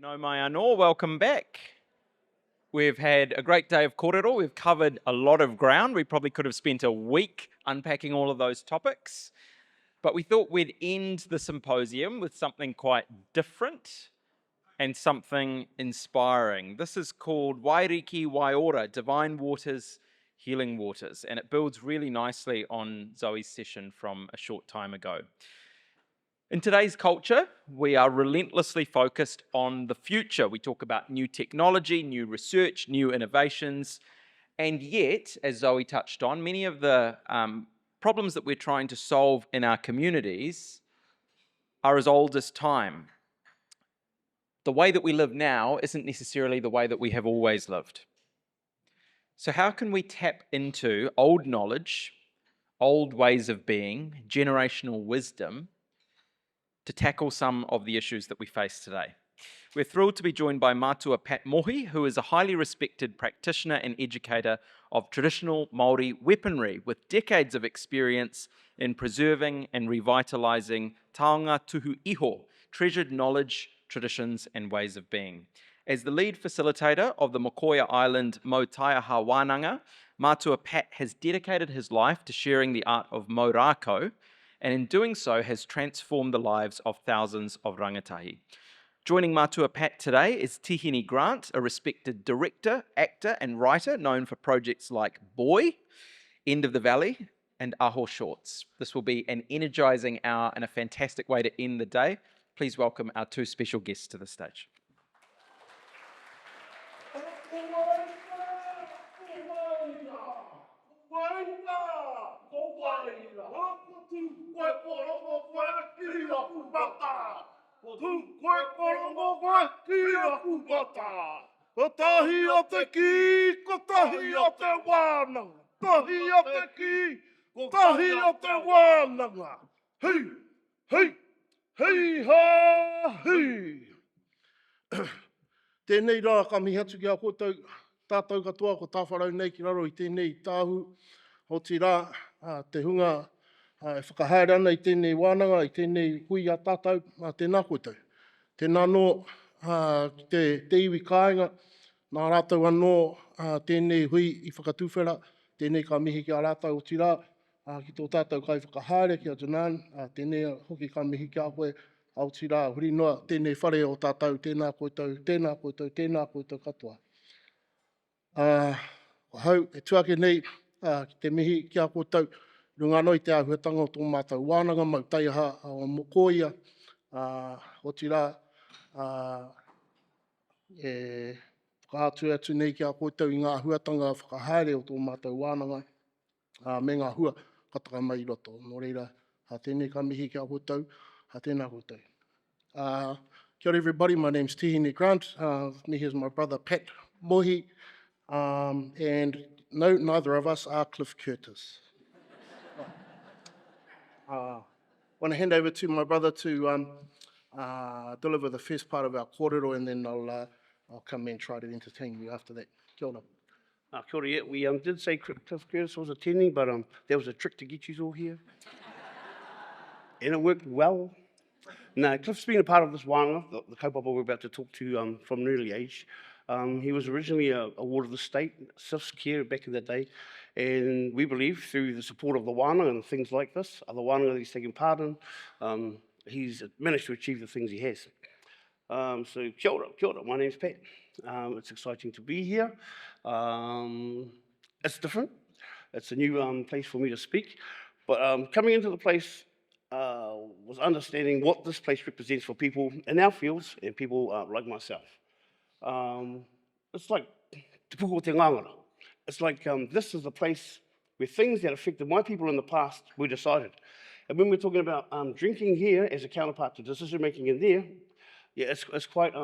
No mai anō, welcome back. We've had a great day of kōrero. We've covered a lot of ground. We probably could have spent a week unpacking all of those topics. But we thought we'd end the symposium with something quite different and something inspiring. This is called Wairaki Waiora, Divine Waters, Healing Waters. And it builds really nicely on Zoe's session from a short time ago. In today's culture, we are relentlessly focused on the future. We talk about new technology, new research, new innovations, and yet, as Zoe touched on, many of the problems that we're trying to solve in our communities are as old as time. The way that we live now isn't necessarily the way that we have always lived. So how can we tap into old knowledge, old ways of being, generational wisdom, to tackle some of the issues that we face today? We're thrilled to be joined by Matua Mohi, who is a highly respected practitioner and educator of traditional Māori weaponry with decades of experience in preserving and revitalising taonga tuhu iho, treasured knowledge, traditions and ways of being. As the lead facilitator of the Mokoia Island Motaiaha Wānanga, Matua Pat has dedicated his life to sharing the art of maurako, and in doing so has transformed the lives of thousands of rangatahi. Joining Matua Pat today is Tihini Grant, a respected director, actor and writer known for projects like Boy, End of the Valley and Aho Shorts. This will be an energising hour and a fantastic way to end the day. Please welcome our two special guests to the stage. Tēnei rā ka mihi atu ki a koutou, tātou katoa ko tāwharau nei ki raro I tēnei tāhu, ho te rā te hunga e whakahaere ana I tēnei wānanga, I tēnei hui a tātou, tēnā koutou. Tēnā no te iwi kāinga, nā rātou anō tēnei hui I whakatūwhera, tēnei ka mihi ki a rātou o te rā, ki tō tātou kai whakahaere ki a Janan, tēnei hoki ka mihi ki a koe, au ti rā, huri noa, tēnei whare o tātou, tēnā koutou, tēnā koutou, tēnā koutou katoa. Hau, e tuake nei, ki te mihi ki a koutou, runga noi te āhuatanga o tō mātou wānanga, Mautaiaha o Mokoia, o ti rā, e whakaatu atu nei ki a koutou I ngā huatanga whakahaere o tō mātou wānanga, me ngā hua kataka mai roto. Nō reira, tēnei ka mihi ki a koutou, tēnā koutou. Kia ora everybody, my name's Tihini Grant. With me here's my brother Pat Mohi, and no, neither of us are Cliff Curtis. I want to hand over to my brother to deliver the first part of our kōrero, and then I'll come and try to entertain you after that. Kia ora. Kia ora, yeah. We did say Cliff Curtis was attending, but there was a trick to get you all here. And it worked well. No, Cliff's been a part of this wānanga, the kaupapa we're about to talk to from an early age. He was originally a ward of the state, SIF's care back in the day, and we believe through the support of the wānanga and things like this, other wānanga that he's taken part in, he's managed to achieve the things he has. So kia ora, my name's Pat. It's exciting to be here. It's different. It's a new place for me to speak, but coming into the place, was understanding what this place represents for people in our fields and people like myself. It's like te puko te ngangara. It's like this is the place where things that affected my people in the past were decided. And when we're talking about drinking here as a counterpart to decision making in there, yeah, it's quite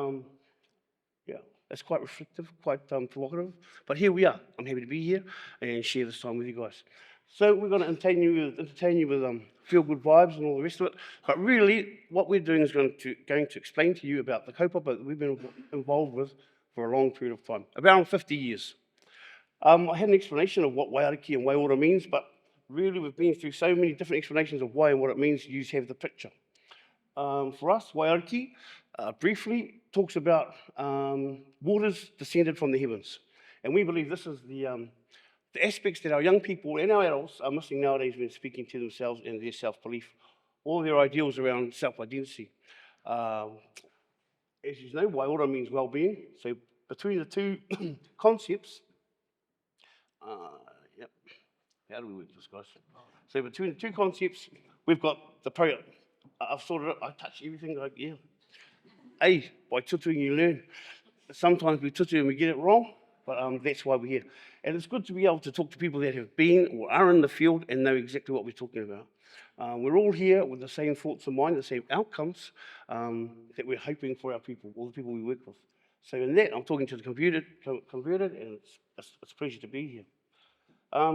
it's quite reflective, quite provocative. But here we are. I'm happy to be here and share this time with you guys. So we're going to entertain you with feel-good vibes and all the rest of it. But really, what we're doing is going to explain to you about the kaupapa that we've been involved with for a long period of time, around 50 years. I had an explanation of what Wairaki and Waiora means, but really we've been through so many different explanations of why and what it means. You have the picture. For us, Wairaki, briefly, talks about waters descended from the heavens. And we believe this is the aspects that our young people and our adults are missing nowadays when speaking to themselves and their self-belief, all their ideals around self-identity. As you know, Waiora means well-being. So between the two concepts, yep, how do we work this, guys? So between the two concepts, we've got the program. I've sorted it, I touch everything, like, yeah. Hey, by tutoring you learn. Sometimes we tutor and we get it wrong, but that's why we're here. And it's good to be able to talk to people that have been or are in the field and know exactly what we're talking about. We're all here with the same thoughts in mind, the same outcomes that we're hoping for our people, all the people we work with. So in that, I'm talking to the converted, and it's a pleasure to be here.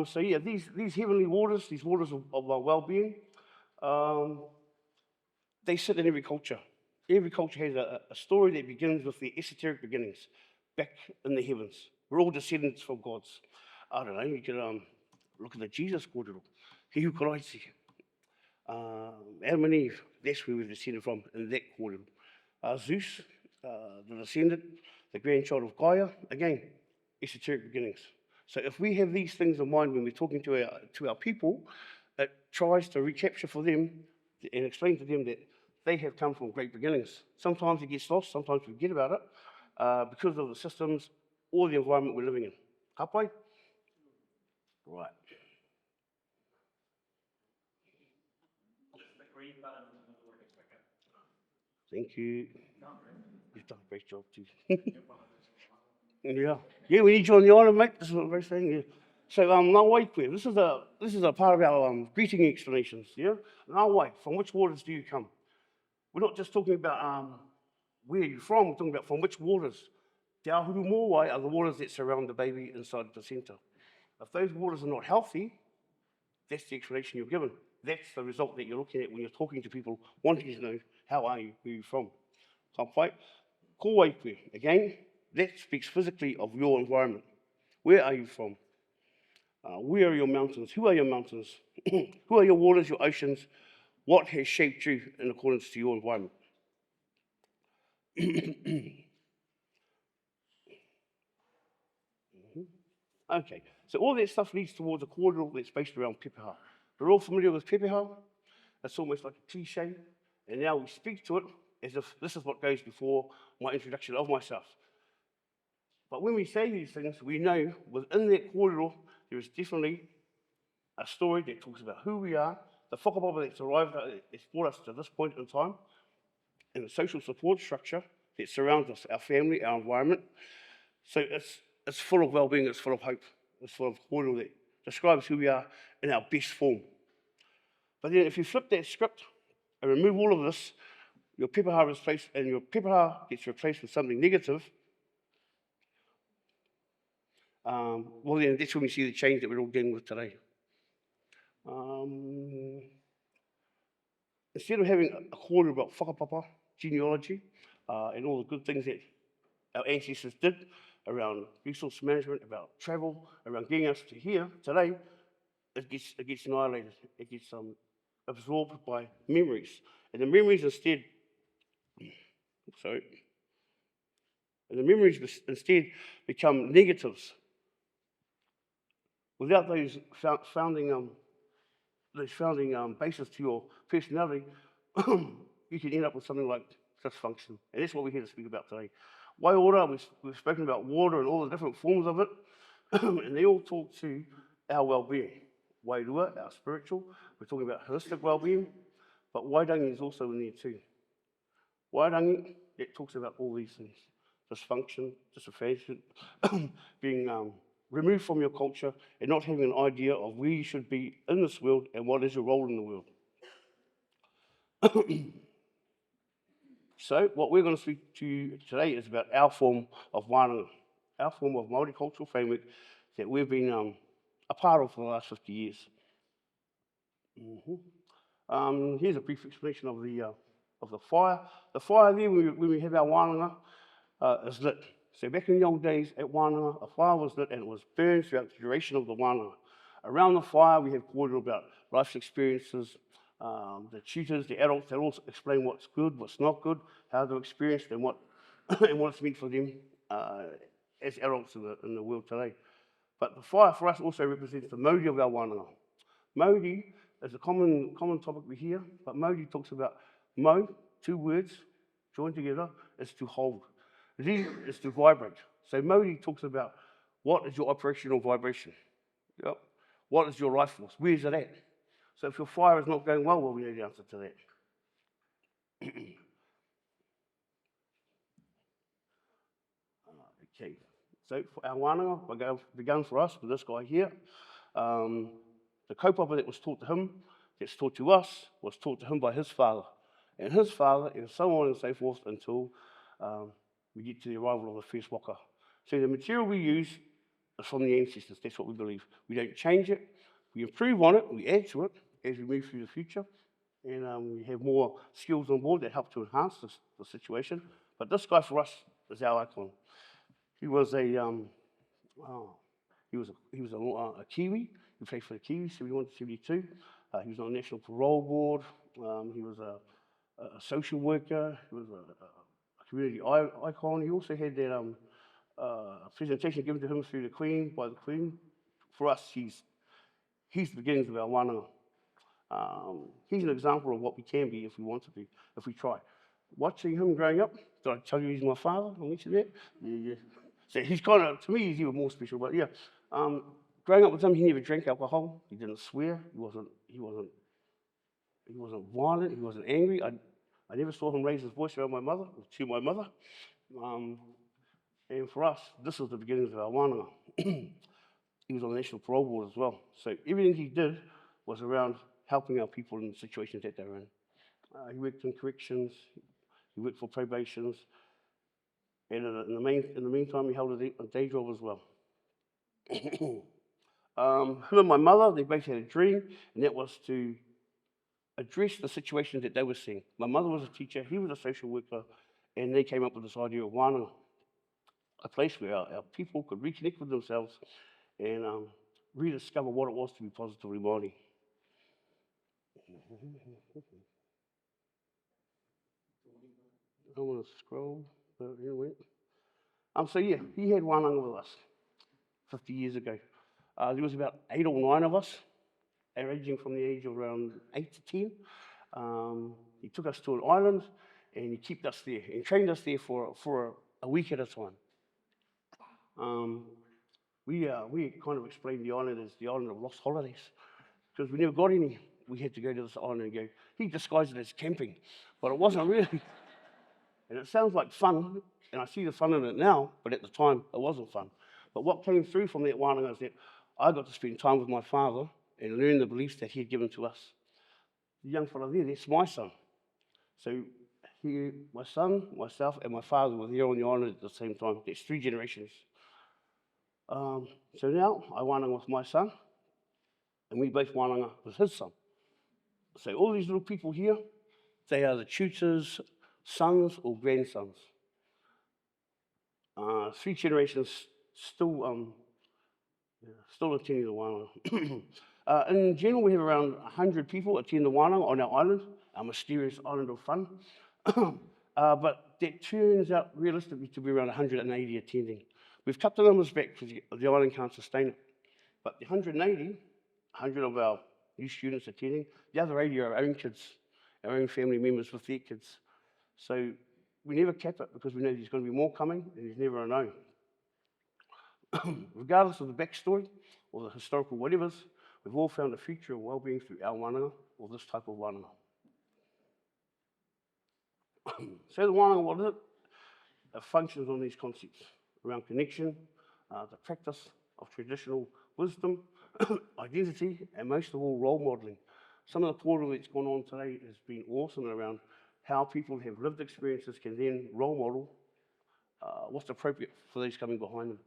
So yeah, these heavenly waters, these waters of our well-being, they sit in every culture. Every culture has a story that begins with the esoteric beginnings, back in the heavens. We're all descendants from gods. I don't know, you can look at the Jesus kōrero, he who karaiki. Adam and Eve, that's where we've descended from, in that kōrero. Zeus, the descendant, the grandchild of Gaia, again, esoteric beginnings. So if we have these things in mind when we're talking to our people, it tries to recapture for them and explain to them that they have come from great beginnings. Sometimes it gets lost, sometimes we forget about it, because of the systems or the environment we're living in. Kapai? Right. Thank you. You've done a great job too. Yeah. Yeah, we need you on the island, mate. This is what we're saying. Yeah. So, ngā waipue, this is a part of our greeting explanations. Yeah. Ngā wai, from which waters do you come? We're not just talking about where you're from. We're talking about from which waters. Te ahuru mōwai are the waters that surround the baby inside the placenta. If those waters are not healthy, that's the explanation you're given. That's the result that you're looking at when you're talking to people, wanting to know, how are you, where are you from? Ka whai, ko waipue. Again, that speaks physically of your environment. Where are you from? Where are your mountains? Who are your mountains? Who are your waters, your oceans? What has shaped you in accordance to your environment? Okay, so all that stuff leads towards a kōrero that's based around pepeha. We're all familiar with pepeha. It's almost like a cliche, and now we speak to it as if this is what goes before my introduction of myself. But when we say these things, we know within that kōrero, there is definitely a story that talks about who we are, the whakapapa that's arrived, that's brought us to this point in time, and the social support structure that surrounds us, our family, our environment. So it's full of well-being, it's full of hope, it's full of kōrero that describes who we are in our best form. But then if you flip that script and remove all of this, your pepeha is replaced, and your pepeha gets replaced with something negative, well then that's when we see the change that we're all dealing with today. Instead of having a kōrero about whakapapa, genealogy, and all the good things that our ancestors did around resource management, about travel, around getting us to here today, it gets annihilated. It gets absorbed by memories. And the memories instead, become negatives. Without those founding basis to your personality, you can end up with something like dysfunction. And that's what we're here to speak about today. Waiora, we've spoken about water and all the different forms of it, and they all talk to our well-being. Wairua, our spiritual, we're talking about holistic well-being, but wairangi is also in there too. Wairangi, it talks about all these things. Dysfunction, disaffection, being removed from your culture and not having an idea of where you should be in this world and what is your role in the world. So what we're going to speak to you today is about our form of wānanga, our form of Māori cultural framework that we've been a part of for the last 50 years. Here's a brief explanation of the fire. The fire there, when we have our wānanga, is lit. So back in the old days at wānanga, a fire was lit and it was burned throughout the duration of the wānanga. Around the fire, we have kōrero about life's experiences, the tutors, the adults, they all explain what's good, what's not good, how they've experienced and what and what it's meant for them as adults in the world today. But the fire for us also represents the mauri of our wānanga. Mauri is a common topic we hear, but mauri talks about mo, 2 words joined together, is to hold. Ri is to vibrate. So mauri talks about what is your operational vibration. Yep. What is your life force? Where is it at? So if your fire is not going well, we need the answer to that. Okay, so for our wānanga, began for us with this guy here. The kaupapa that was taught to him, that's taught to us, was taught to him by his father, and so on and so forth until we get to the arrival of the first waka. So the material we use is from the ancestors, that's what we believe. We don't change it, we improve on it, we add to it as we move through the future, and we have more skills on board that help to enhance the situation. But this guy for us is our icon. He was a Kiwi. He played for the Kiwis, 71 to 72. He was on the National Parole Board. He was a social worker. He was a community icon. He also had that presentation given to him through the Queen, by the Queen. For us, he's the beginnings of our wānanga. He's an example of what we can be if we want to be, if we try. Watching him growing up, did I tell you he's my father? I mentioned that? Yeah. So he's kind of, to me, he's even more special, but yeah. Growing up with him, he never drank alcohol. He didn't swear. He wasn't violent. He wasn't angry. I never saw him raise his voice around my mother, to my mother. And for us, this was the beginnings of our wānanga. He was on the National Parole Board as well. So everything he did was around helping our people in the situations that they were in. He worked in corrections. He worked for probations. And in the meantime, he held a day job as well. Him and my mother, they both had a dream, and that was to address the situations that they were seeing. My mother was a teacher, he was a social worker, and they came up with this idea of wānanga, a place where our people could reconnect with themselves and rediscover what it was to be positively Māori. I want to scroll, but anyway. So yeah, he had wānanga with us 50 years ago. There was about 8 or 9 of us, ranging from the age of around 8 to 10. He took us to an island and he kept us there and trained us there for a week at a time. We kind of explained the island as the island of lost holidays because we never got any. We had to go to this island and go. He disguised it as camping, but it wasn't really. And it sounds like fun, and I see the fun in it now, but at the time it wasn't fun. But what came through from that wānanga is that I got to spend time with my father and learn the beliefs that he had given to us. The young fella there, that's my son. So my son, myself, and my father were there on the island at the same time. That's 3 generations. So now I wānanga with my son, and we both wānanga with his son. So all these little people here, they are the tutors, sons or grandsons. 3 generations still attending the wānanga. In general, we have around 100 people attend the wānanga on our island, our mysterious island of fun. But that turns out realistically to be around 180 attending. We've cut the numbers back because the island can't sustain it. But the 180, 100 of our new students attending, the other 80 are our own kids, our own family members with their kids. So we never cap it because we know there's going to be more coming and there's never a no. Regardless of the backstory or the historical whatevers, we've all found a future of well-being through our wānanga or this type of wānanga. So the wānanga, what is it? It functions on these concepts around connection, the practice of traditional wisdom, identity, and most of all, role modelling. Some of the portal that's gone on today has been awesome around how people who have lived experiences can then role model what's appropriate for those coming behind them.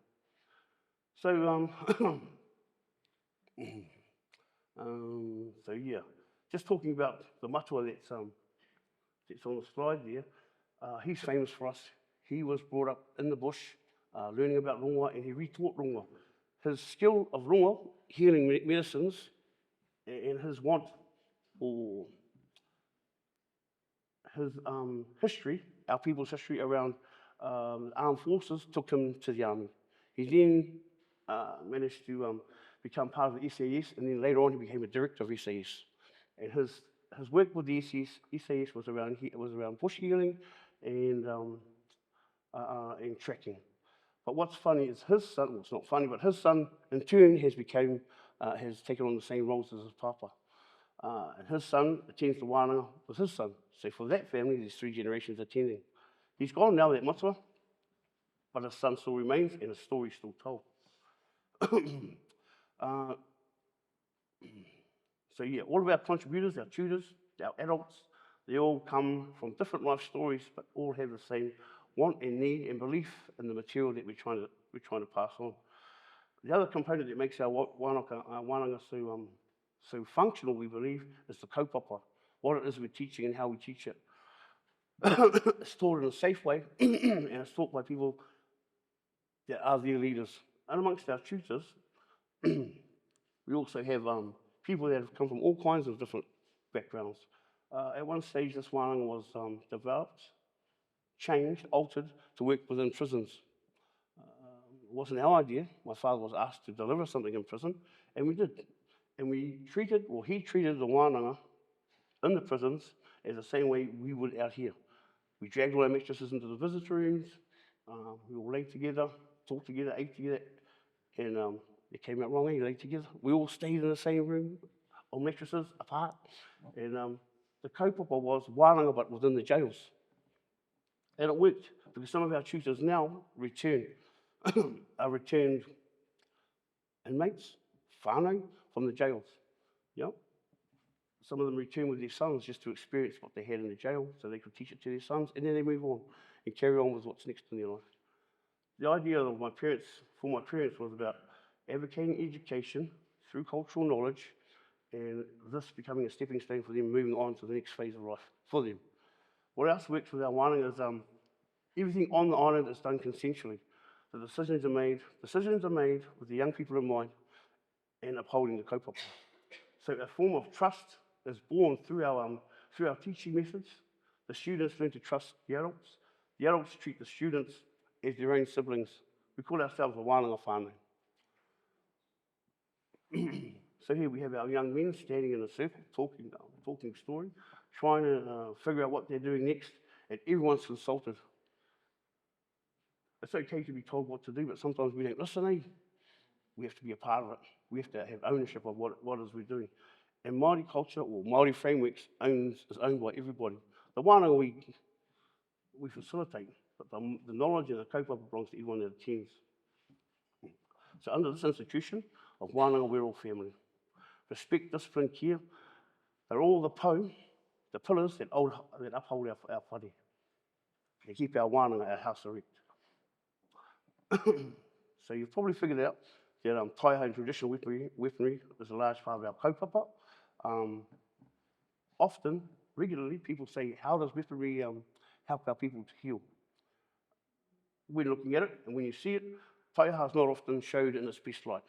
So, so yeah, just talking about the Matua that's on the slide there, he's famous for us. He was brought up in the bush, learning about rongoa, and he retaught rongoa. His skill of rongoa, healing medicines, and his want, or his history, our people's history around the armed forces took him to the army. He then managed to become part of the SAS, and then later on he became a director of SAS. And his work with the SAS was around bush healing and tracking. But what's funny is his son, well, it's not funny, but his son in turn has taken on the same roles as his papa. And his son attends the wānanga with his son. So for that family, there's 3 generations attending. He's gone now, that Matua, but his son still remains and his story's still told. So yeah, all of our contributors, our tutors, our adults, they all come from different life stories, but all have the same want and need and belief in the material that we're trying to pass on. The other component that makes our wānanga so functional, we believe, is the kaupapa, what it is we're teaching and how we teach it. It's taught in a safe way, and it's taught by people that are their leaders. And amongst our tutors, we also have people that have come from all kinds of different backgrounds. At one stage, this wānanga was developed, changed, altered to work within prisons. It wasn't our idea. My father was asked to deliver something in prison, and we did. And he treated the wānanga in the prisons as the same way we would out here. We dragged all our mistresses into the visitor rooms, we all lay together, talked together, ate together, and it came out wrong, you lay together. We all stayed in the same room, on mattresses, apart, and the kaupapa was wānanga, but within the jails. And it worked, because some of our tutors now are returned inmates, whānau, from the jails. Yep. Some of them return with their sons just to experience what they had in the jail, so they could teach it to their sons, and then they move on and carry on with what's next in their life. The idea of my parents was about advocating education through cultural knowledge, and this becoming a stepping stone for them moving on to the next phase of life for them. What else works with our wānanga is everything on the island is done consensually. The decisions are made with the young people in mind and upholding the kaupapa. So a form of trust is born through our teaching methods. The students learn to trust the adults. The adults treat the students as their own siblings. We call ourselves a wānanga whānau. So here we have our young men standing in a circle, talking story, trying to figure out what they're doing next, and everyone's consulted. It's okay to be told what to do, but sometimes we don't listen, eh? We have to be a part of it. We have to have ownership of what it is we're doing. And Māori culture, or Māori frameworks, is owned by everybody. The wānanga we facilitate, but the knowledge and the kaupapa belongs to everyone that attends. So under this institution of wānanga, we're all family. Respect, discipline, care, they're all the pillars that uphold our whare. They keep our wānanga, our house erect. So you've probably figured out that taiho traditional weaponry is a large part of our kaupapa. Often, regularly, people say, how does weaponry help our people to heal? We're looking at it, and when you see it, taiha is not often showed in its best light.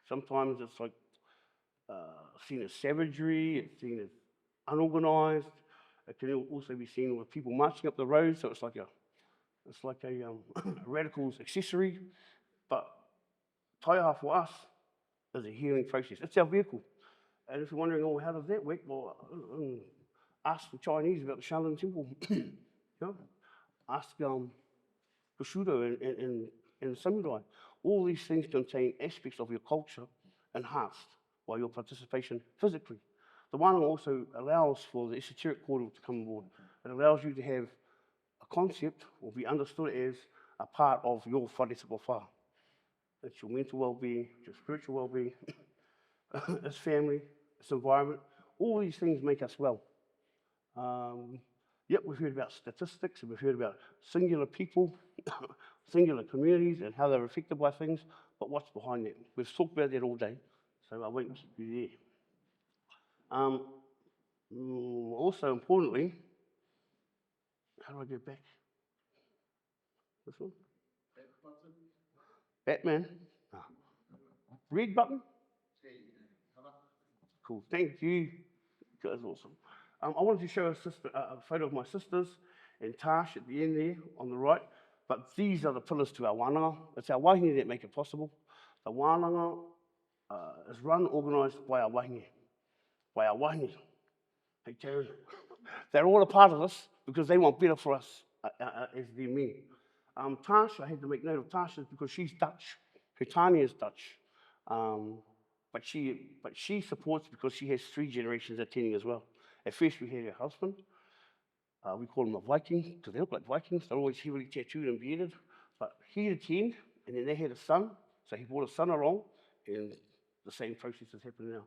Sometimes it's like seen as savagery, it's seen as unorganised. It can also be seen with people marching up the road, so it's like a radical's accessory. But taiha for us is a healing process. It's our vehicle. And if you're wondering, oh, how does that work? Well, ask the Chinese about the Shaolin Temple. You know? Ask Bushido and Samurai. All these things contain aspects of your culture enhanced by your participation physically. The wānanga also allows for the esoteric kōrero to come on board. It allows you to have a concept or be understood as a part of your whare whā. It's your mental well-being, your spiritual well-being, it's family, it's environment. All these things make us well. Yep, we've heard about statistics and we've heard about singular people, singular communities and how they're affected by things, but what's behind that? We've talked about that all day, so I won't keep you there. Also importantly, how do I go back? This one? Batman. Ah. Red button? Cool, thank you. That's awesome. I wanted to show a photo of my sisters and Tash at the end there on the right. But these are the pillars to our wānanga. It's our wahine that make it possible. The wānanga is run, organised by our wahine. Hey, Terry. They're all a part of this because they want better for us as their men. Tasha, I had to make note of Tasha because she's Dutch. Her Tani is Dutch. But she supports because she has 3 generations attending as well. At first we had her husband. We call him a Viking because they look like Vikings. They're always heavily tattooed and bearded. But he attended, and then they had a son. So he brought a son along, and the same process is happening now.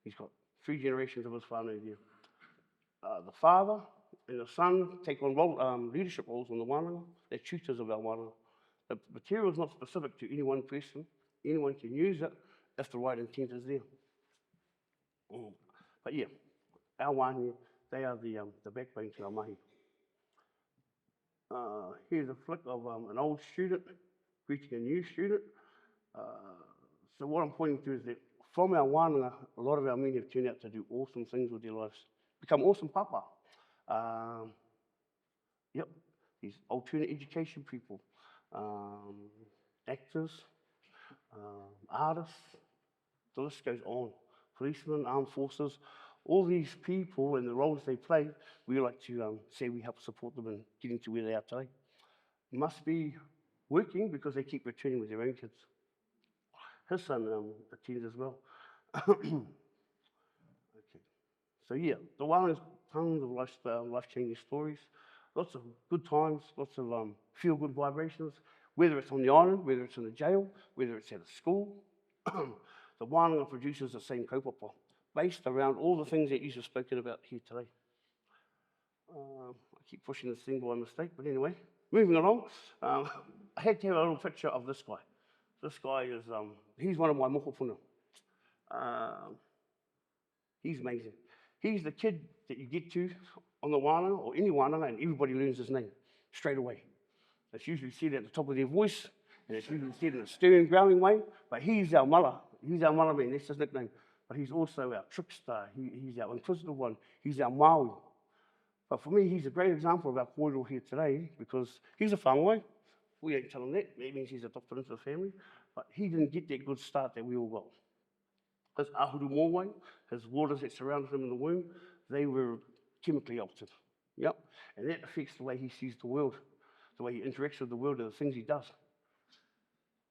He's got 3 generations of his family there. The father and the son take on leadership roles on the wānanga. They're tutors of our wānanga. The material is not specific to any one person. Anyone can use it if the right intent is there. But yeah, our wānanga, they are the backbone to our mahi. Here's a flick of an old student greeting a new student. So what I'm pointing to is that from our wānanga, a lot of our men have turned out to do awesome things with their lives. Become awesome papa. Yep, these alternate education people, actors, artists, the list goes on. Policemen, armed forces, all these people and the roles they play, we like to say we help support them in getting to where they are today. Must be working because they keep returning with their own kids. His son attends as well. Okay. So yeah, the one is tons of life-changing stories, lots of good times, lots of feel-good vibrations, whether it's on the island, whether it's in the jail, whether it's at a school. The wānanga produces the same kaupapa, based around all the things that you've spoken about here today. I keep pushing this thing by mistake, but anyway, moving along. I had to have a little picture of this guy. This guy is, he's one of my mokopuna. He's amazing. He's the kid that you get to on the wānanga, or any wānanga, and everybody learns his name straight away. It's usually said at the top of their voice, and it's usually said in a stern, growling way, but he's our mala. He's our mala man, that's his nickname. But he's also our trickster. He's our inquisitive one. He's our Maui. But for me, he's a great example of our kōrero here today because he's a whāngai. We ain't telling that. That means he's adopted into the family. But he didn't get that good start that we all got. His ahuru mōwai, his waters that surrounded him in the womb, they were chemically altered. Yep. And that affects the way he sees the world, the way he interacts with the world and the things he does.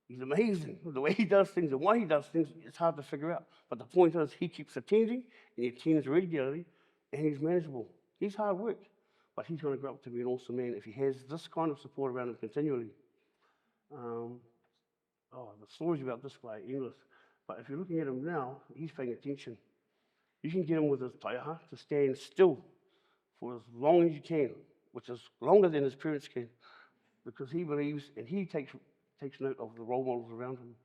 He's amazing. The way he does things and why he does things, it's hard to figure out. But the point is, he keeps attending, and he attends regularly, and he's manageable. He's hard work, but he's going to grow up to be an awesome man if he has this kind of support around him continually. The stories about this guy are endless. But if you're looking at him now, he's paying attention. You can get him with his taiaha to stand still for as long as you can, which is longer than his parents can, because he believes and he takes note of the role models around him.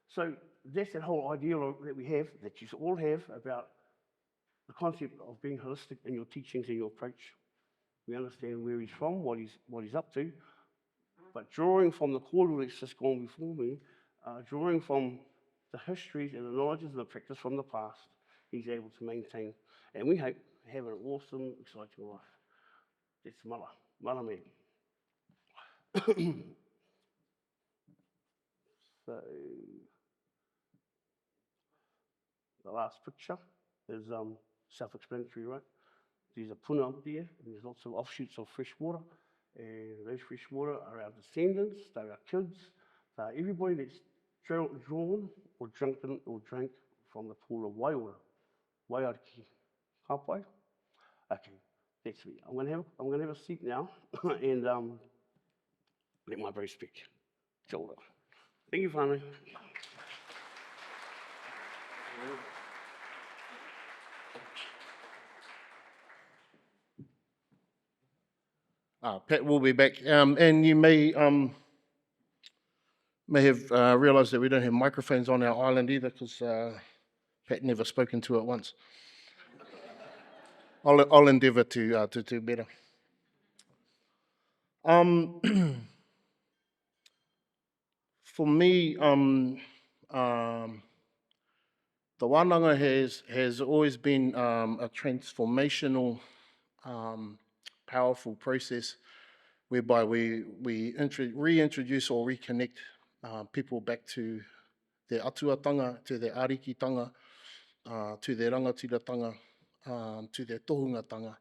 So that's that whole ideal that we have, that you all have, about the concept of being holistic in your teachings and your approach. We understand where he's from, what he's up to, but drawing from the kōrero that's just gone before me, drawing from the histories and the knowledges and the practice from the past, he's able to maintain, and we hope have an awesome, exciting life. That's mala me. So, the last picture is self-explanatory, right? There's a puna up there, and there's lots of offshoots of fresh water, and those fresh water are our descendants, they're our kids, they're everybody that's drawn or drunken or drank from the pool of Waiora, Wairaki. Halfway? Okay, that's me. I'm gonna have a seat now, and let my bro speak. Joel. Thank you, Whānau. Pat will be back, and you may have realised that we don't have microphones on our island either, because Pat never spoken to it once. I'll endeavour to do better. For me, the wānanga has always been a transformational, powerful process whereby we reintroduce or reconnect people back to their atuatanga, to their arikitanga, to their rangatiratanga, to their tohungatanga.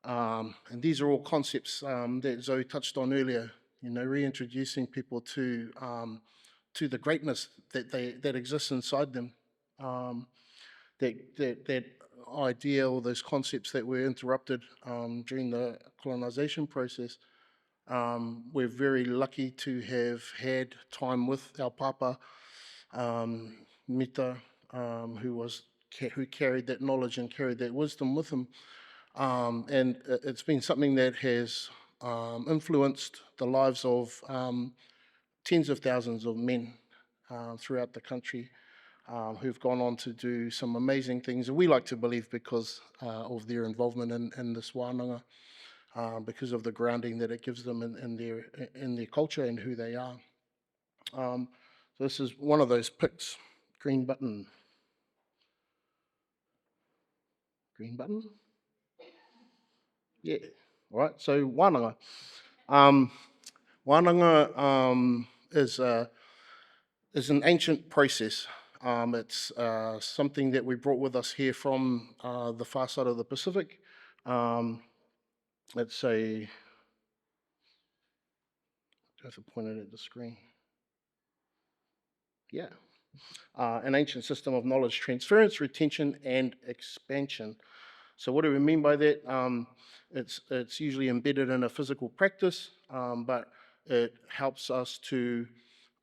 And these are all concepts that Zoe touched on earlier, reintroducing people to the greatness that exists inside them. That idea or those concepts that were interrupted during the colonisation process. We're very lucky to have had time with our papa, Mita, who carried that knowledge and carried that wisdom with him. And it's been something that has influenced the lives of tens of thousands of men throughout the country who've gone on to do some amazing things. And we like to believe because of their involvement in this wānanga, because of the grounding that it gives them in their culture and who they are. So this is one of those pics. Green button. Green button? Yeah. All right, so wānanga. Wānanga is an ancient process. It's something that we brought with us here from the far side of the Pacific. It's a, I have to point it at the screen. Yeah. An ancient system of knowledge transference, retention, and expansion. So what do we mean by that? It's usually embedded in a physical practice, but it helps us to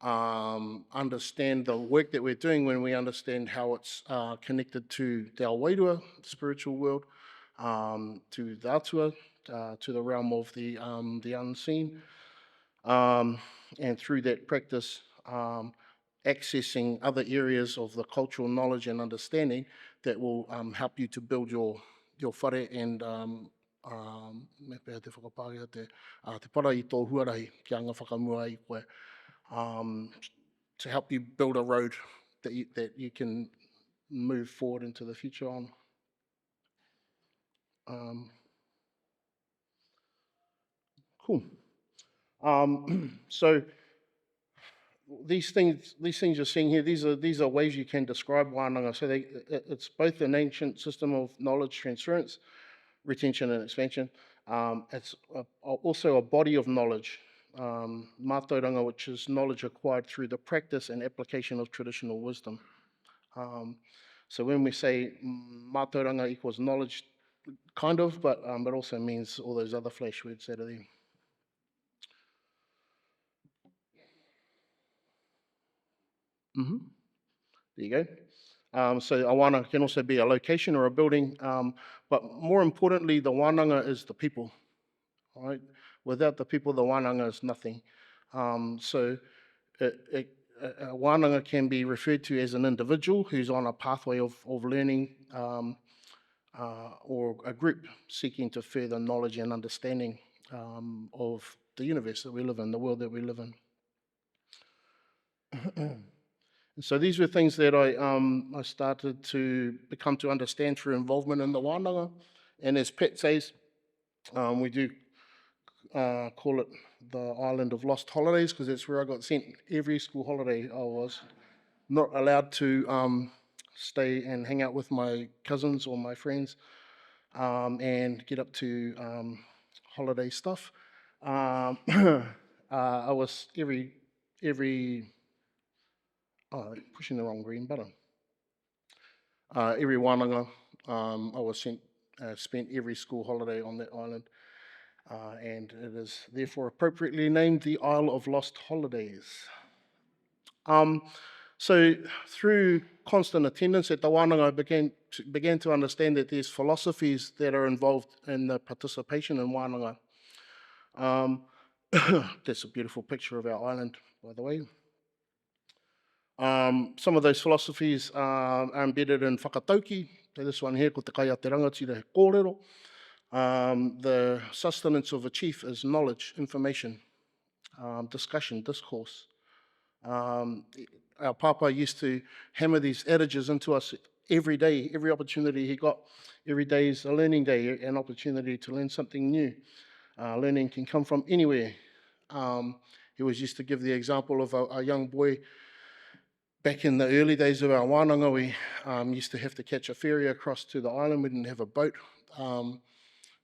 understand the work that we're doing when we understand how it's connected to the Waiora, the spiritual world, to the atua, to the realm of the unseen, and through that practice, accessing other areas of the cultural knowledge and understanding that will help you to build your whare and me pēr te whakapāria te para i tō huarahi ki anga whakamua i koe, to help you build a road that you can move forward into the future on. Cool. So these things you're seeing here, these are ways you can describe wānanga. So it's both an ancient system of knowledge transference, retention and expansion. It's also a body of knowledge, mātauranga, which is knowledge acquired through the practice and application of traditional wisdom. So when we say mātauranga equals knowledge, kind of, but it also means all those other flash words that are there. There you go. So a wānanga can also be a location or a building, but more importantly, the wānanga is the people. Right? Without the people, the wānanga is nothing. So a wānanga can be referred to as an individual who's on a pathway of learning, or a group seeking to further knowledge and understanding of the universe that we live in, the world that we live in. So these were things that I started to become to understand through involvement in the wānanga. And as Pat says, we do call it the Island of Lost Holidays, because that's where I got sent every school holiday. I was not allowed to stay and hang out with my cousins or my friends and get up to holiday stuff. I was pushing the wrong green button. Every wānanga, I was spent every school holiday on that island. And it is therefore appropriately named the Isle of Lost Holidays. So through constant attendance at the wānanga, I began to understand that there's philosophies that are involved in the participation in wānanga. That's a beautiful picture of our island, by the way. Some of those philosophies are embedded in whakatauki. So this one here, ko te kai a te rangatira he kōrero. The sustenance of a chief is knowledge, information, discussion, discourse. Our papa used to hammer these adages into us every day, every opportunity he got. Every day is a learning day, an opportunity to learn something new. Learning can come from anywhere. He was used to give the example of a young boy back in the early days of our wānanga. We used to have to catch a ferry across to the island. We didn't have a boat. We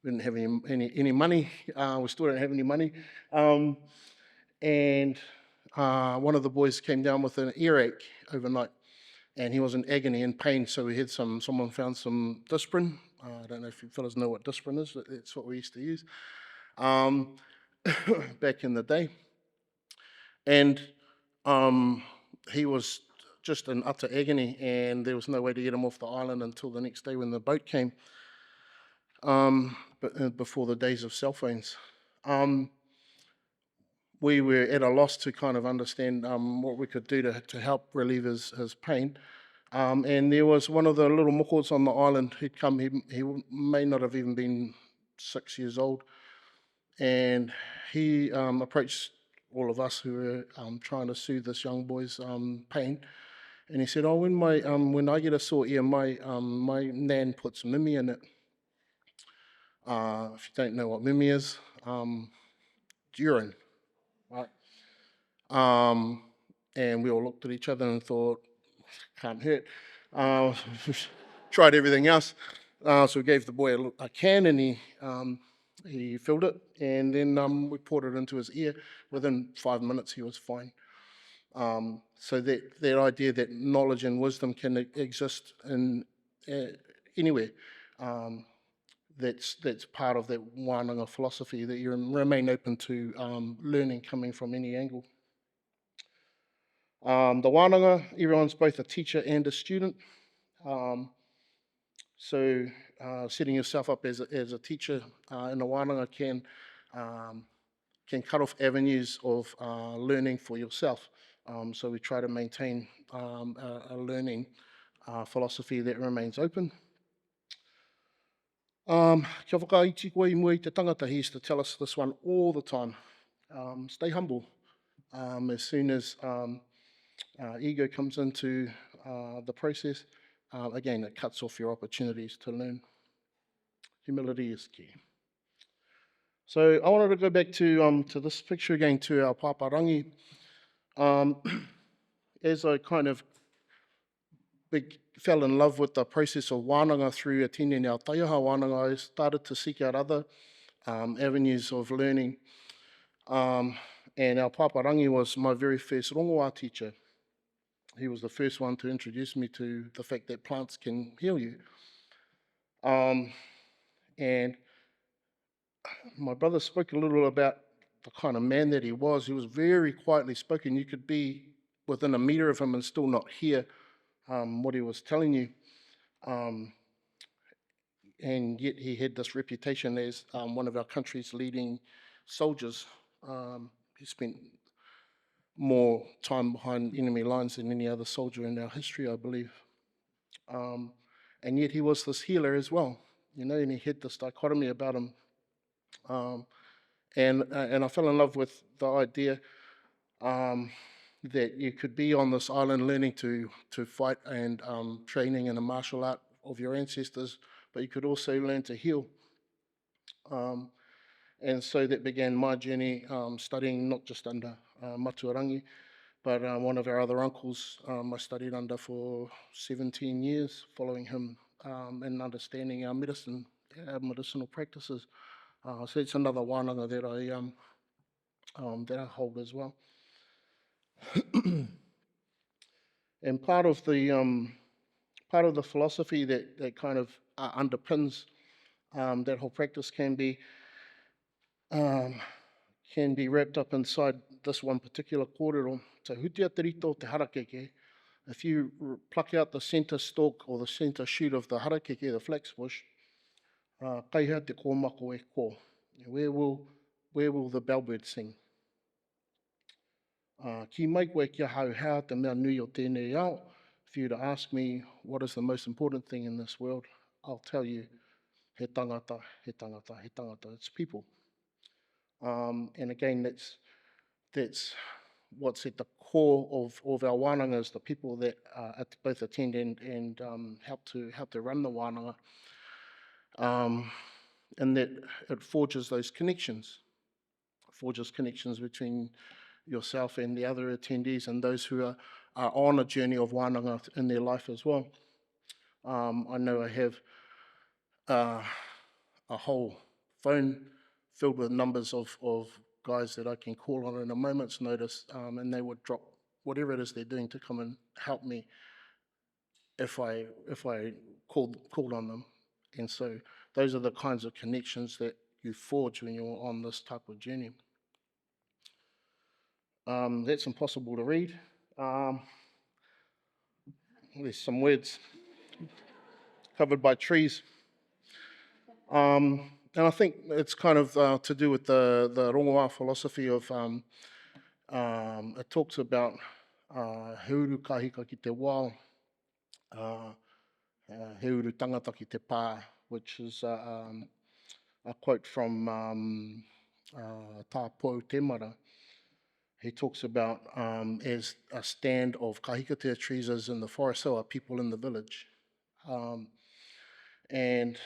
didn't have any money. We still don't have any money. And one of the boys came down with an earache overnight, and he was in agony and pain. So we had someone found some Disprin. I don't know if you fellas know what Disprin is, but that's what we used to use back in the day. And he was just in utter agony, and there was no way to get him off the island until the next day when the boat came, but before the days of cell phones. We were at a loss to kind of understand what we could do to help relieve his pain. And there was one of the little mokos on the island. He'd come, he may not have even been 6 years old, and he approached all of us who were trying to soothe this young boy's pain. And he said, "Oh, when I get a sore ear, my nan puts mimi in it." If you don't know what mimi is, urine, right? And we all looked at each other and thought, can't hurt. Tried everything else. So we gave the boy a can, and he filled it, and then we poured it into his ear. Within 5 minutes, he was fine. So that idea that knowledge and wisdom can exist in anywhere, that's part of that wānanga philosophy, that you remain open to learning coming from any angle. The wānanga, everyone's both a teacher and a student. So setting yourself up as a teacher in the wānanga can cut off avenues of learning for yourself. So we try to maintain a learning philosophy that remains open. Kia whakaiti koe I mua I te tangata, he used to tell us this one all the time. Stay humble. As soon as ego comes into the process, again, it cuts off your opportunities to learn. Humility is key. So I wanted to go back to this picture again, to our paparangi. As I kind of fell in love with the process of wānanga through attending our taiaha wānanga, I started to seek out other avenues of learning. And our paparangi was my very first rongoā teacher. He was the first one to introduce me to the fact that plants can heal you. And my brother spoke a little about the kind of man that he was. He was very quietly spoken. You could be within a metre of him and still not hear what he was telling you. And yet he had this reputation as one of our country's leading soldiers. He spent more time behind enemy lines than any other soldier in our history, I believe. And yet he was this healer as well, you know, and he had this dichotomy about him. And I fell in love with the idea that you could be on this island learning to fight and training in a martial art of your ancestors, but you could also learn to heal. And so that began my journey, studying not just under Matua, but one of our other uncles I studied under for 17 years, following him and understanding our medicinal practices. So it's another wānanga that I hold as well. And part of the philosophy that kind of underpins that whole practice can be wrapped up inside this one particular kōrero. So hutia te rito te harakeke. If you pluck out the centre stalk or the centre shoot of the harakeke, the flax bush, kaihea te kōmako e kō. Where will the bellbird sing? Ki mai koe kia hauhea te mea nui o tēnei ao. If you were to ask me what is the most important thing in this world, I'll tell you, he tangata, he tangata, he tangata. It's people. And again, that's what's at the core of our wānanga, the people that both attend and help to run the wānanga. in that it forges those connections. Forges connections between yourself and the other attendees and those who are on a journey of wānanga in their life as well. I know I have a whole phone filled with numbers of guys that I can call on in a moment's notice, and they would drop whatever it is they're doing to come and help me if I called on them. And so those are the kinds of connections that you forge when you're on this type of journey. That's impossible to read. There's some words covered by trees. And I think it's kind of to do with the rongoā philosophy of, it talks about he uru kahika ki te wao, he uru tangata ki te pā, which is a quote from Tā Pou Te Mara. He talks about as a stand of kahikatea trees as in the forest, so are people in the village. And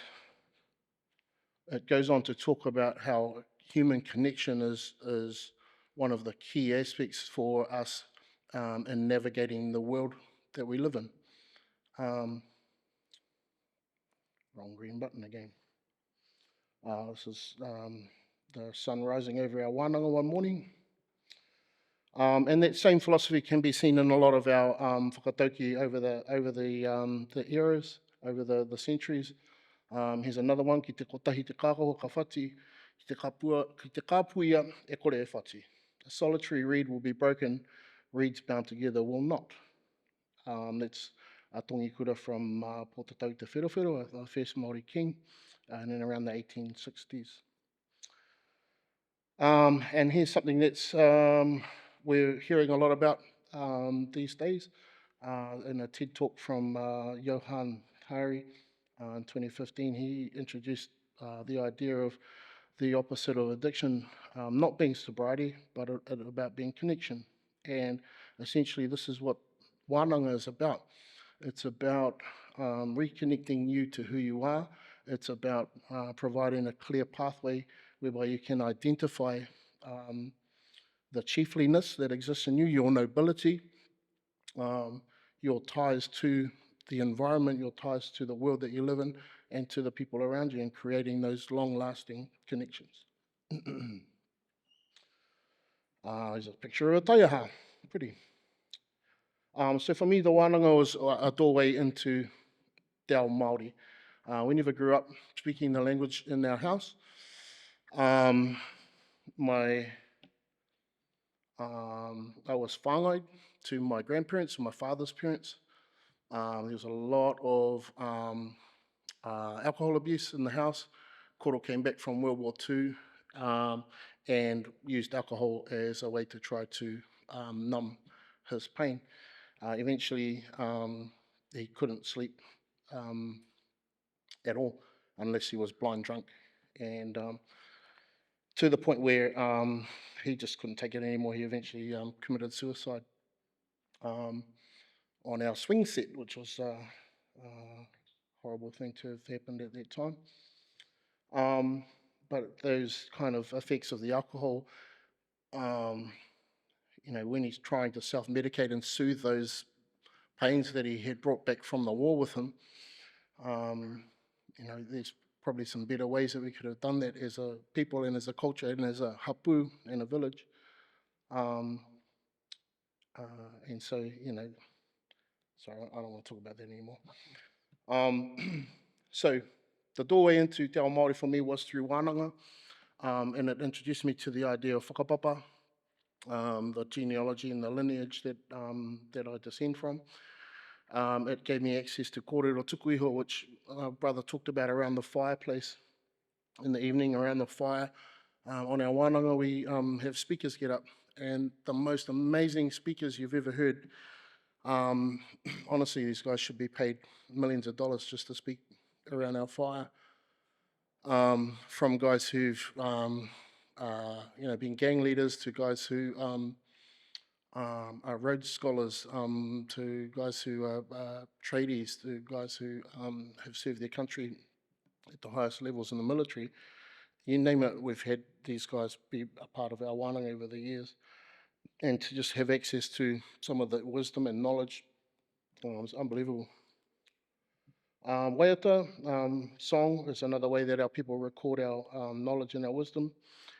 it goes on to talk about how human connection is one of the key aspects for us in navigating the world that we live in. Wrong green button again. This is the sun rising over our wānanga one morning. And that same philosophy can be seen in a lot of our whakatauki over the eras, over the centuries. Here's another one, ki te kotahi te kākoho ka whati, ki te kāpuia e kore e whati. A solitary reed will be broken, reeds bound together will not. That's a tongi kura from Pōtatau te Wherowhero, the first Māori king, and then around the 1860s. And here's something that's we're hearing a lot about these days, in a TED talk from Johan Hari in 2015. He introduced the idea of the opposite of addiction, not being sobriety, but about being connection. And essentially this is what wānanga is about. It's about reconnecting you to who you are. It's about providing a clear pathway whereby you can identify the chiefliness that exists in you, your nobility, your ties to the environment, your ties to the world that you live in, and to the people around you, and creating those long-lasting connections. Here's a picture of a taiaha, pretty. So for me, the wānanga was a doorway into te ao Māori. We never grew up speaking the language in our house. I was whāngai to my grandparents and my father's parents. There was a lot of alcohol abuse in the house. Koro came back from World War II and used alcohol as a way to try to numb his pain. Eventually, he couldn't sleep at all unless he was blind drunk, and to the point where he just couldn't take it anymore. He eventually committed suicide on our swing set, which was a horrible thing to have happened at that time. But those kind of effects of the alcohol, you know, when he's trying to self-medicate and soothe those pains that he had brought back from the war with him, you know, there's probably some better ways that we could have done that as a people and as a culture and as a hapu in a village. And so, you know, sorry, I don't want to talk about that anymore. So the doorway into te ao Māori for me was through wānanga, and it introduced me to the idea of whakapapa, the genealogy and the lineage that I descend from. It gave me access to kōrero tukuiho, which our brother talked about around the fireplace in the evening, around the fire. On our wānanga, we have speakers get up, and the most amazing speakers you've ever heard. Honestly, these guys should be paid millions of dollars just to speak around our fire. From guys who've you know, been gang leaders, to guys who are Rhodes Scholars, to guys who are tradies, to guys who have served their country at the highest levels in the military. You name it, we've had these guys be a part of our wānanga over the years. And to just have access to some of the wisdom and knowledge was unbelievable. Waiata song is another way that our people record our knowledge and our wisdom.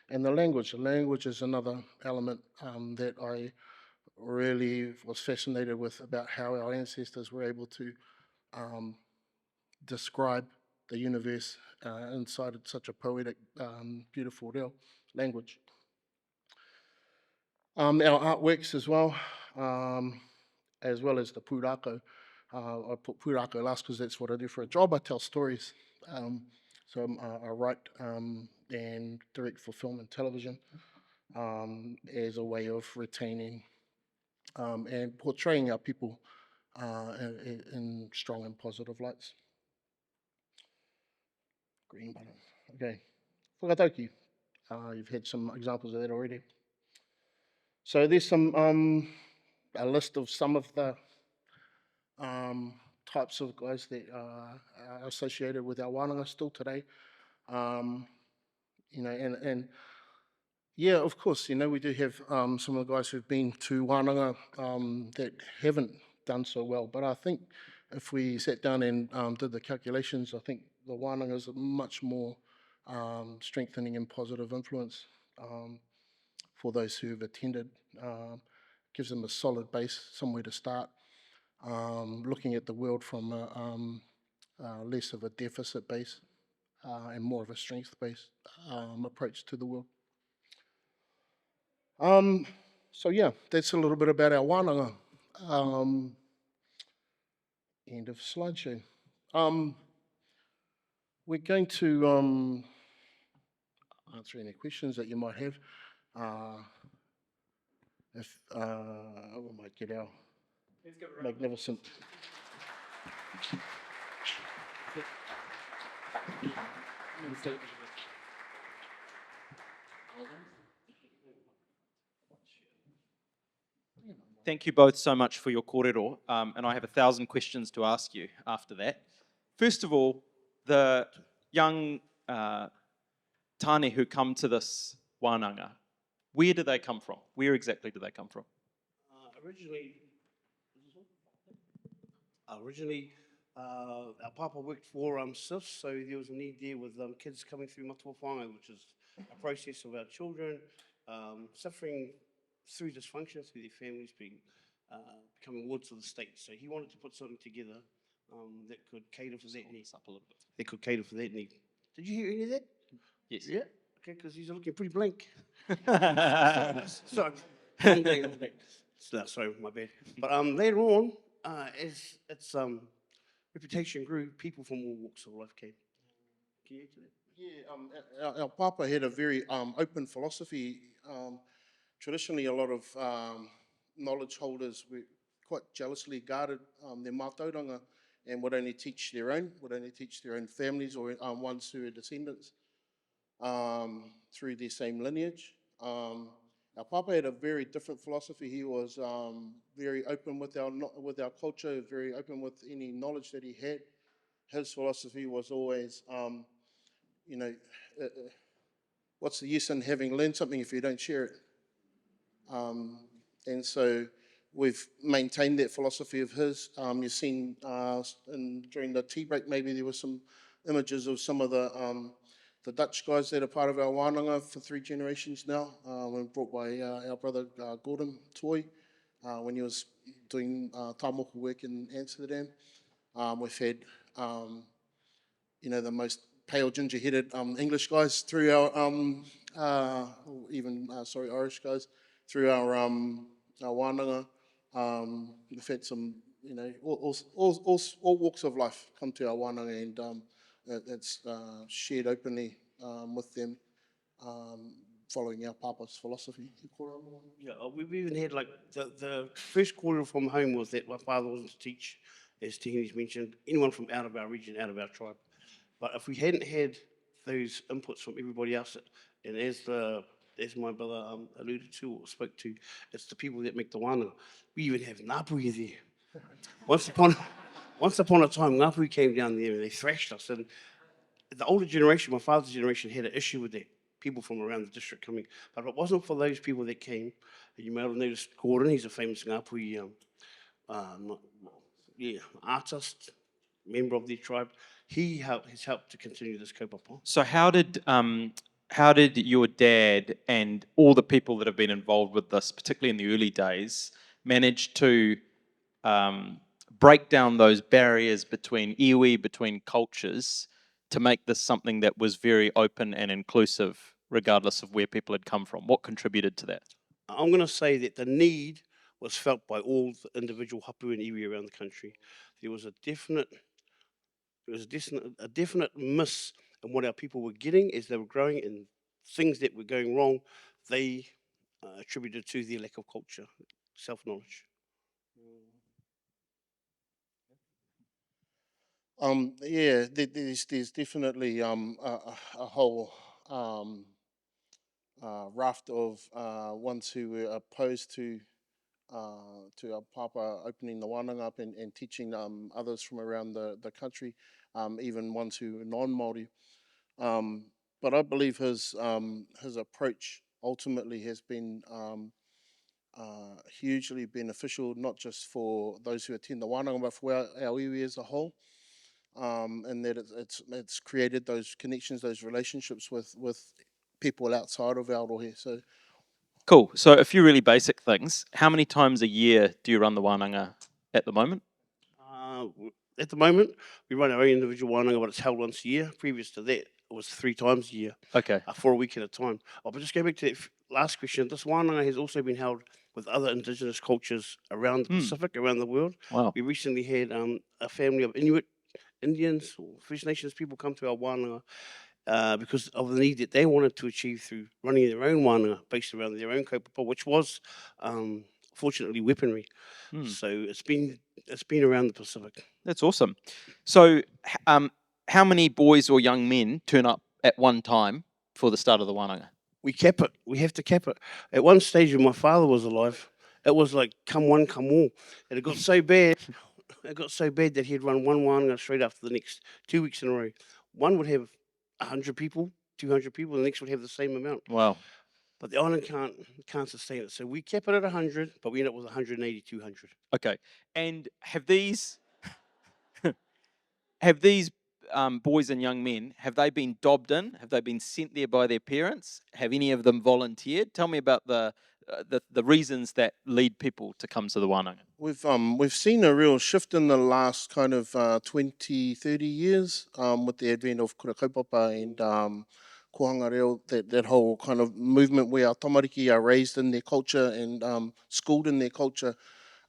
And the language is another element that I really was fascinated with, about how our ancestors were able to describe the universe inside of such a poetic, beautiful reo language. Our artworks as well as the pūrākau. I put pūrākau last because that's what I do for a job. I tell stories. So I write and direct for film and television as a way of retaining and portraying our people in strong and positive lights. Green button. Okay. Whakatauki. You've had some examples of that already. So there's some a list of some of the types of guys that are associated with our wānanga still today. You know, and yeah, of course, you know, we do have some of the guys who've been to wānanga that haven't done so well. But I think if we sat down and did the calculations, I think the wānanga is a much more strengthening and positive influence for those who've attended. Gives them a solid base, somewhere to start. Looking at the world from less of a deficit base and more of a strength-based approach to the world. So yeah, that's a little bit about our wānanga. End of slideshow. We're going to answer any questions that you might have. If we might get our magnificent. Thank you both so much for your kōrero, and I have 1,000 questions to ask you after that. First of all, the young tāne who come to this wānanga, where do they come from? Where exactly do they come from? Originally, our papa worked for SIFs, so there was a need there with kids coming through Matua whāngai, which is a process of our children suffering through dysfunction, through their families becoming wards of the state. So he wanted to put something together that could cater for that need. Up a little bit. That could cater for that need. Did you hear any of that? Yes. Yeah? Okay, because he's looking pretty blank. Sorry. Sorry, my bad. But later on, as its reputation grew, people from all walks of life came. Can you add to that? Yeah, our papa had a very open philosophy. Traditionally, a lot of knowledge holders were quite jealously guarded their mātauranga and would only teach their own families or ones who are descendants through their same lineage. Our papa had a very different philosophy. He was very open with our culture, very open with any knowledge that he had. His philosophy was always, you know, what's the use in having learned something if you don't share it? And so we've maintained that philosophy of his. You've seen during the tea break, maybe there were some images of some of the Dutch guys that are part of our wānanga for 3 generations now, were brought by our brother Gordon Toy when he was doing tāmoku work in Amsterdam. We've had, you know, the most pale ginger-headed English guys through our, Irish guys through our wānanga. We've had some, you know, all walks of life come to our wānanga, and it's shared openly with them, following our papa's philosophy. Yeah, we've even had like the first kōrero from home was that my father wasn't to teach, as Tihini's mentioned, anyone from out of our region, out of our tribe. But if we hadn't had those inputs from everybody else, and as my brother alluded to or spoke to, it's the people that make the wānanga. We even have ngāpuhi there. Once upon a time, ngāpuhi came down there and they thrashed us, and the older generation, my father's generation, had an issue with that. People from around the district coming. But if it wasn't for those people that came, you may have noticed Gordon, he's a famous Ngāpuhi, not, yeah, artist, member of their tribe. Has helped to continue this kaupapa. So how did your dad and all the people that have been involved with this, particularly in the early days, manage to break down those barriers between iwi, between cultures, to make this something that was very open and inclusive, regardless of where people had come from? What contributed to that? I'm going to say that the need was felt by all the individual hapu and iwi around the country. There was a definite miss in what our people were getting as they were growing, and things that were going wrong, they attributed to their lack of culture, self-knowledge. Yeah, there's definitely a whole raft of ones who were opposed to our papa opening the wānanga up and teaching others from around the country, even ones who are non-Māori. But I believe his approach ultimately has been hugely beneficial, not just for those who attend the wānanga, but for our iwi as a whole. And that it's created those connections, those relationships with people outside of Aotearoa. So Cool. So a few really basic things. How many times a year do you run the wānanga at the moment? At the moment, we run our own individual wānanga, but it's held once a year. Previous to that, it was 3 times a year, Okay. for a week at a time. But just go back to that last question. This wānanga has also been held with other indigenous cultures around the Pacific, around the world. Wow. We recently had a family of Inuit Indians or First Nations people come to our wānanga because of the need that they wanted to achieve through running their own wānanga based around their own kaupapa, which was fortunately weaponry. So it's been around the Pacific. That's awesome. So how many boys or young men turn up at one time for the start of the wānanga? We cap it. We have to cap it. At one stage when my father was alive, it was like come one, come all. And it got so bad. It got so bad that he'd run one wānanga straight after the next 2 weeks in a row. One would have 100 people, 200 people. The next would have the same amount. Wow. But the island can't sustain it. So we kept it at 100, but we end up with 180, 200. Okay. And have these boys and young men, have they been dobbed in? Have they been sent there by their parents? Have any of them volunteered? Tell me about the reasons that lead people to come to the wānanga. we've seen a real shift in the last kind of 20, 30 years with the advent of kura kaupapa and kohanga reo, that whole kind of movement where our tamariki are raised in their culture and schooled in their culture.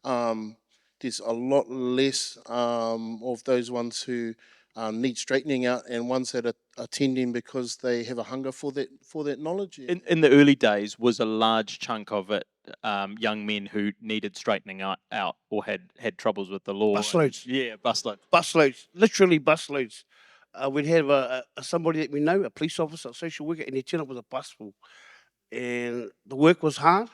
There's a lot less of those ones who need straightening out, and ones that are attending because they have a hunger for that knowledge. In the early days, was a large chunk of it young men who needed straightening out or had troubles with the law? Busloads. Yeah, busloads. Busloads, literally busloads. We'd have somebody that we know, a police officer, a social worker, and he'd turn up with a bus full. And the work was hard,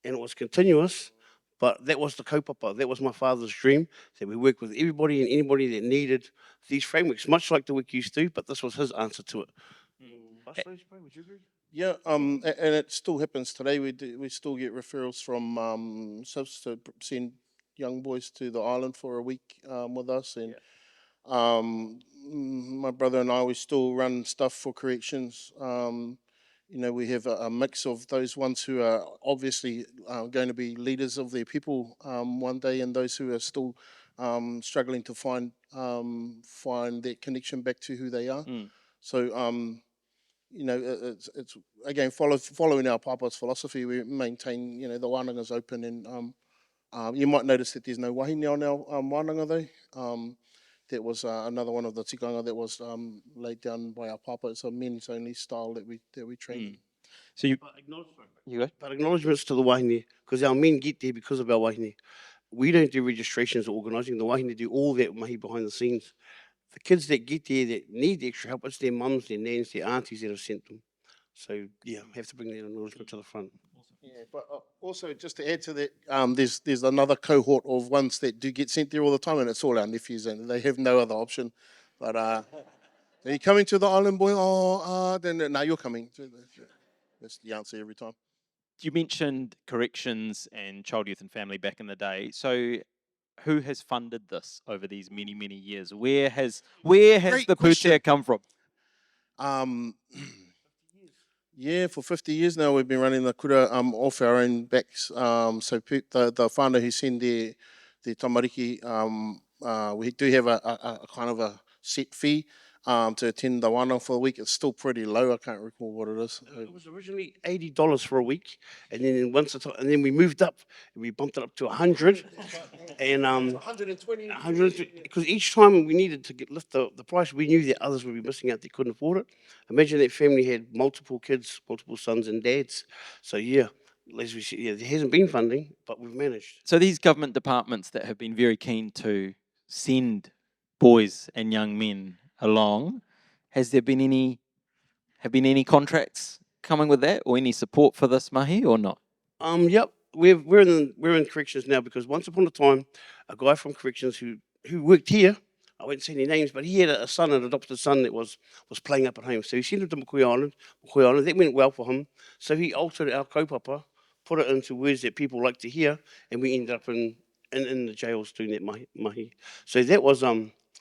and it was continuous, but that was the kaupapa. That was my father's dream, that we work with everybody and anybody that needed these frameworks, much like the work used to, but this was his answer to it. Busloads, bro, would you agree? Yeah, and it still happens today. We still get referrals from SIFs to send young boys to the island for a week with us, and my brother and I, we still run stuff for corrections. We have a mix of those ones who are obviously going to be leaders of their people one day, and those who are still struggling to find that connection back to who they are. So. It's again following our papa's philosophy. We maintain, the wānanga's open, and you might notice that there's no wahine on our wānanga though. That was another one of the tikanga that was laid down by our papa. It's a men's only style that we train. So you go. But acknowledgements to the wahine, because our men get there because of our wahine. We don't do registrations or organising. The wahine do all that mahi behind the scenes. The kids that get there that need extra help, it's their mums, their nans, their aunties that have sent them. So, yeah, have to bring that acknowledgement to the front. Yeah, but also just to add to that, there's another cohort of ones that do get sent there all the time, and it's all our nephews, and they have no other option. But Are you coming to the island, boy? Then now you're coming. That's the answer every time. You mentioned corrections and child, youth and family back in the day. So who has funded this over these many, many years? Where has Great the question. pūtea come from? Yeah, for 50 years now we've been running the kura off our own backs. So the whānau who send their tamariki, we do have a kind of a set fee to attend the wānau for a week. It's still pretty low. I can't recall what it is. It was originally $80 for a week, and then and then we moved up, and we bumped it up to 100, and 120. 100, because each time we needed to lift the price, we knew that others would be missing out; they couldn't afford it. Imagine that family had multiple kids, multiple sons and dads. So yeah, as we said, yeah, there hasn't been funding, but we've managed. So these government departments that have been very keen to send boys and young men along, has there been any contracts coming with that, or any support for this mahi, or not? Yep, we're in corrections now because once upon a time, a guy from corrections who worked here, I won't say any names, but he had a son, an adopted son that was playing up at home. So he sent him to Mohi Island. That went well for him. So he altered our kaupapa, put it into words that people like to hear, and we ended up in the jails doing that mahi. So that was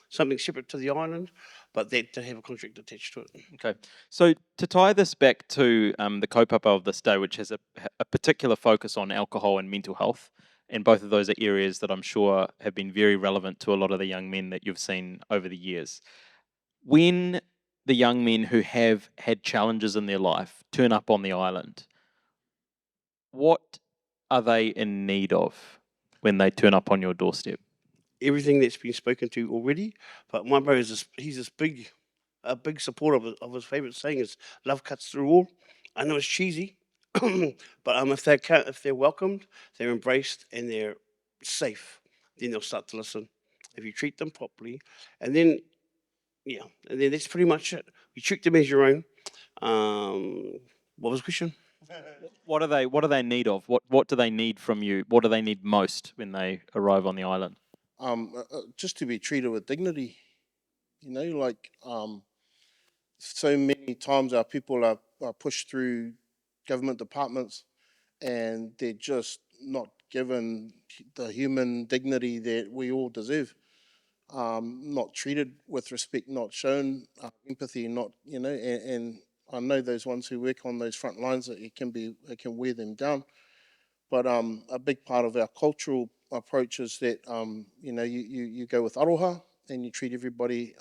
something separate to the island, but that did have a contract attached to it. Okay, so to tie this back to the kaupapa of this day, which has a particular focus on alcohol and mental health, and both of those are areas that I'm sure have been very relevant to a lot of the young men that you've seen over the years. When the young men who have had challenges in their life turn up on the island, what are they in need of when they turn up on your doorstep? Everything that's been spoken to already, but my brother he's this a big supporter of his favourite saying is "Love cuts through all." I know it's cheesy, but if they're welcomed, they're embraced, and they're safe, then they'll start to listen. If you treat them properly, and then and then that's pretty much it. You treat them as your own. What was the question? What do they need of? What do they need from you? What do they need most when they arrive on the island? Just to be treated with dignity. Like so many times our people are pushed through government departments and they're just not given the human dignity that we all deserve. Not treated with respect, not shown empathy, not and I know those ones who work on those front lines that it can wear them down. But a big part of our cultural approach is that you go with aroha and you treat everybody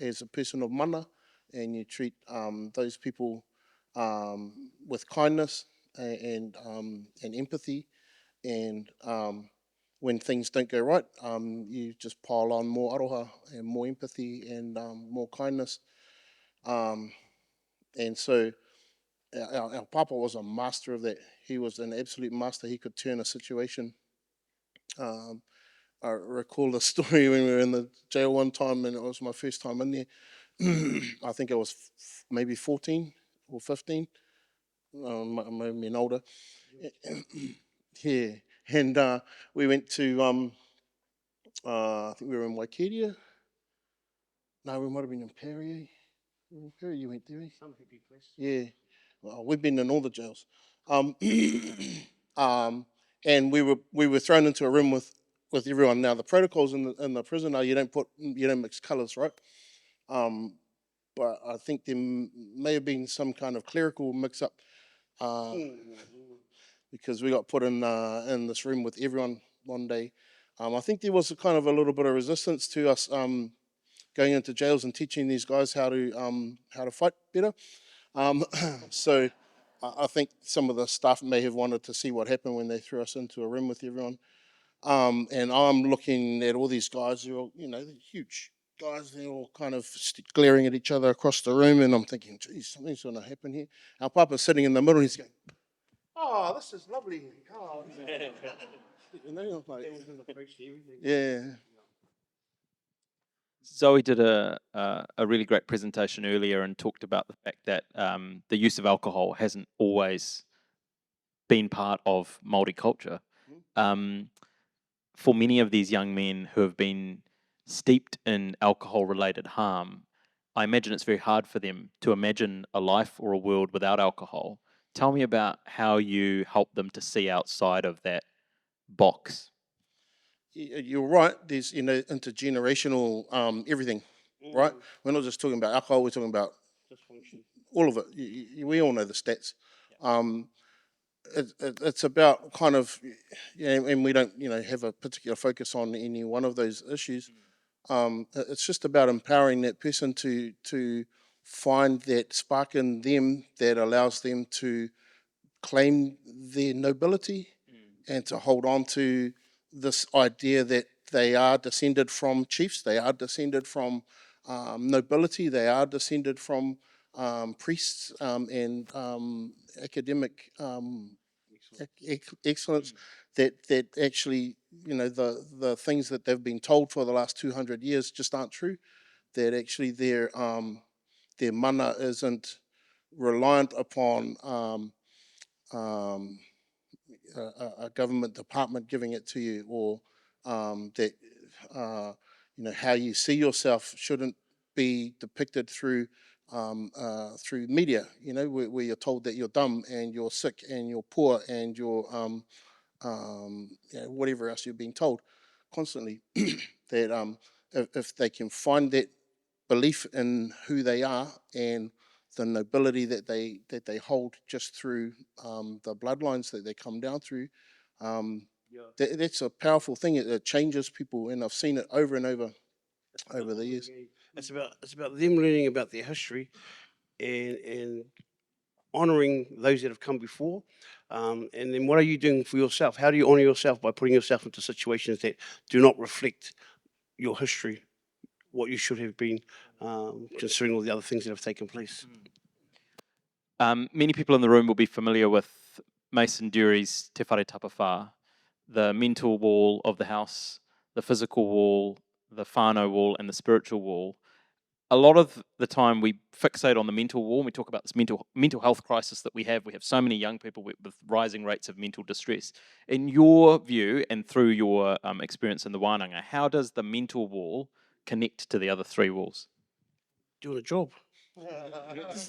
as a person of mana, and you treat those people with kindness and empathy. And when things don't go right, you just pile on more aroha and more empathy and more kindness. And so our papa was a master of that. He was an absolute master. He could turn a situation. I recall a story when we were in the jail one time, and it was my first time in there. I think I was maybe 14 or 15, maybe older. Yeah, and we went to, I think we were in Wairaki. No, we might have been in Perrier. Perrier, you went there, eh? Some hippie place. Yeah, well, we've been in all the jails. And we were thrown into a room with everyone. Now the protocols in the prison are you don't mix colours, right? But I think there may have been some kind of clerical mix-up because we got put in this room with everyone one day. I think there was a kind of a little bit of resistance to us going into jails and teaching these guys how to fight better. So I think some of the staff may have wanted to see what happened when they threw us into a room with everyone. And I'm looking at all these guys who are, they're huge guys. They're all kind of glaring at each other across the room, and I'm thinking, geez, something's going to happen here. Our papa's sitting in the middle, and he's going, "Oh, this is lovely." Oh, like, yeah. Zoe did a really great presentation earlier and talked about the fact that the use of alcohol hasn't always been part of Māori culture. For many of these young men who have been steeped in alcohol-related harm, I imagine it's very hard for them to imagine a life or a world without alcohol. Tell me about how you help them to see outside of that box. You're right. There's intergenerational everything, right? We're not just talking about alcohol. We're talking about Dysfunction. all of it. We all know the stats. It's about kind of, and we don't have a particular focus on any one of those issues. It's just about empowering that person to find that spark in them that allows them to claim their nobility and to hold on to this idea that they are descended from chiefs, they are descended from nobility, they are descended from priests and academic excellence. That actually, the things that they've been told for the last 200 years just aren't true. That actually their mana isn't reliant upon a government department giving it to you, or that how you see yourself shouldn't be depicted through media. Where you're told that you're dumb and you're sick and you're poor and you're whatever else you're being told constantly. That if they can find that belief in who they are and the nobility that they hold just through the bloodlines that they come down through, that's a powerful thing. It changes people, and I've seen it over and over the years. It's about them learning about their history and honouring those that have come before. And then what are you doing for yourself? How do you honour yourself? By putting yourself into situations that do not reflect your history, what you should have been, considering all the other things that have taken place. Many people in the room will be familiar with Mason Dury's Te Whare Tapawha, the mental wall of the house, the physical wall, the whānau wall, and the spiritual wall. A lot of the time we fixate on the mental wall, and we talk about this mental health crisis that we have. We have so many young people with rising rates of mental distress. In your view, and through your experience in the wānanga, how does the mental wall connect to the other three walls? Doing a job.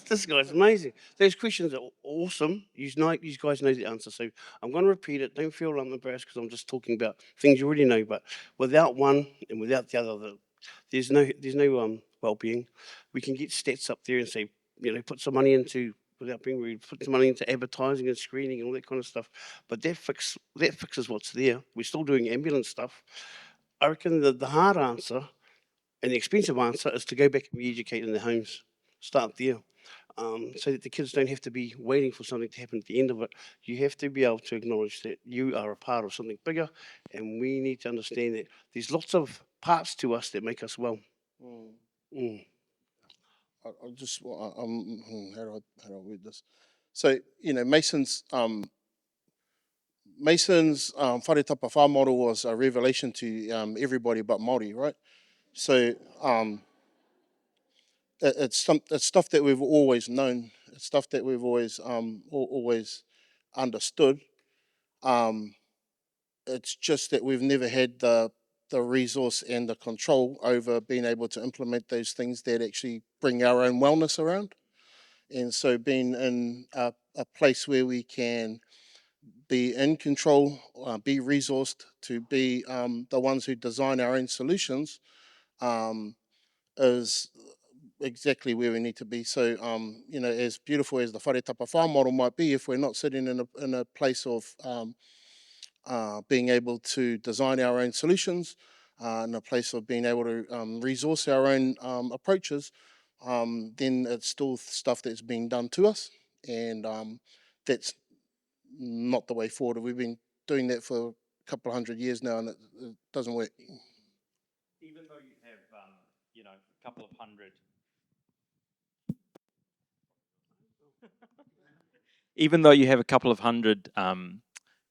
This guy's amazing. Those questions are awesome. You guys know the answer, so I'm going to repeat it. Don't feel embarrassed because I'm just talking about things you already know. But without one and without the other, there's no well-being. We can get stats up there and say, put some money into, without being rude, put some money into advertising and screening and all that kind of stuff. But that fixes what's there. We're still doing ambulance stuff. I reckon the hard answer and the expensive answer is to go back and re-educate in their homes. Start there. So that the kids don't have to be waiting for something to happen at the end of it. You have to be able to acknowledge that you are a part of something bigger, and we need to understand that there's lots of parts to us that make us well. I just how do I read this? So Mason's Whare Tapawha model was a revelation to everybody but Māori, right? So it's stuff that we've always known. It's stuff that we've always understood. It's just that we've never had the resource and the control over being able to implement those things that actually bring our own wellness around. And so being in a place where we can be in control, be resourced to be the ones who design our own solutions, is exactly where we need to be. So, as beautiful as the Whare Tapawha model might be, if we're not sitting in a place of being able to design our own solutions, in a place of being able to resource our own approaches, then it's still stuff that's being done to us, and that's not the way forward. We've been doing that for a couple of hundred years now, and it doesn't work. Even though you have, a couple of hundred. Even though you have a couple of hundred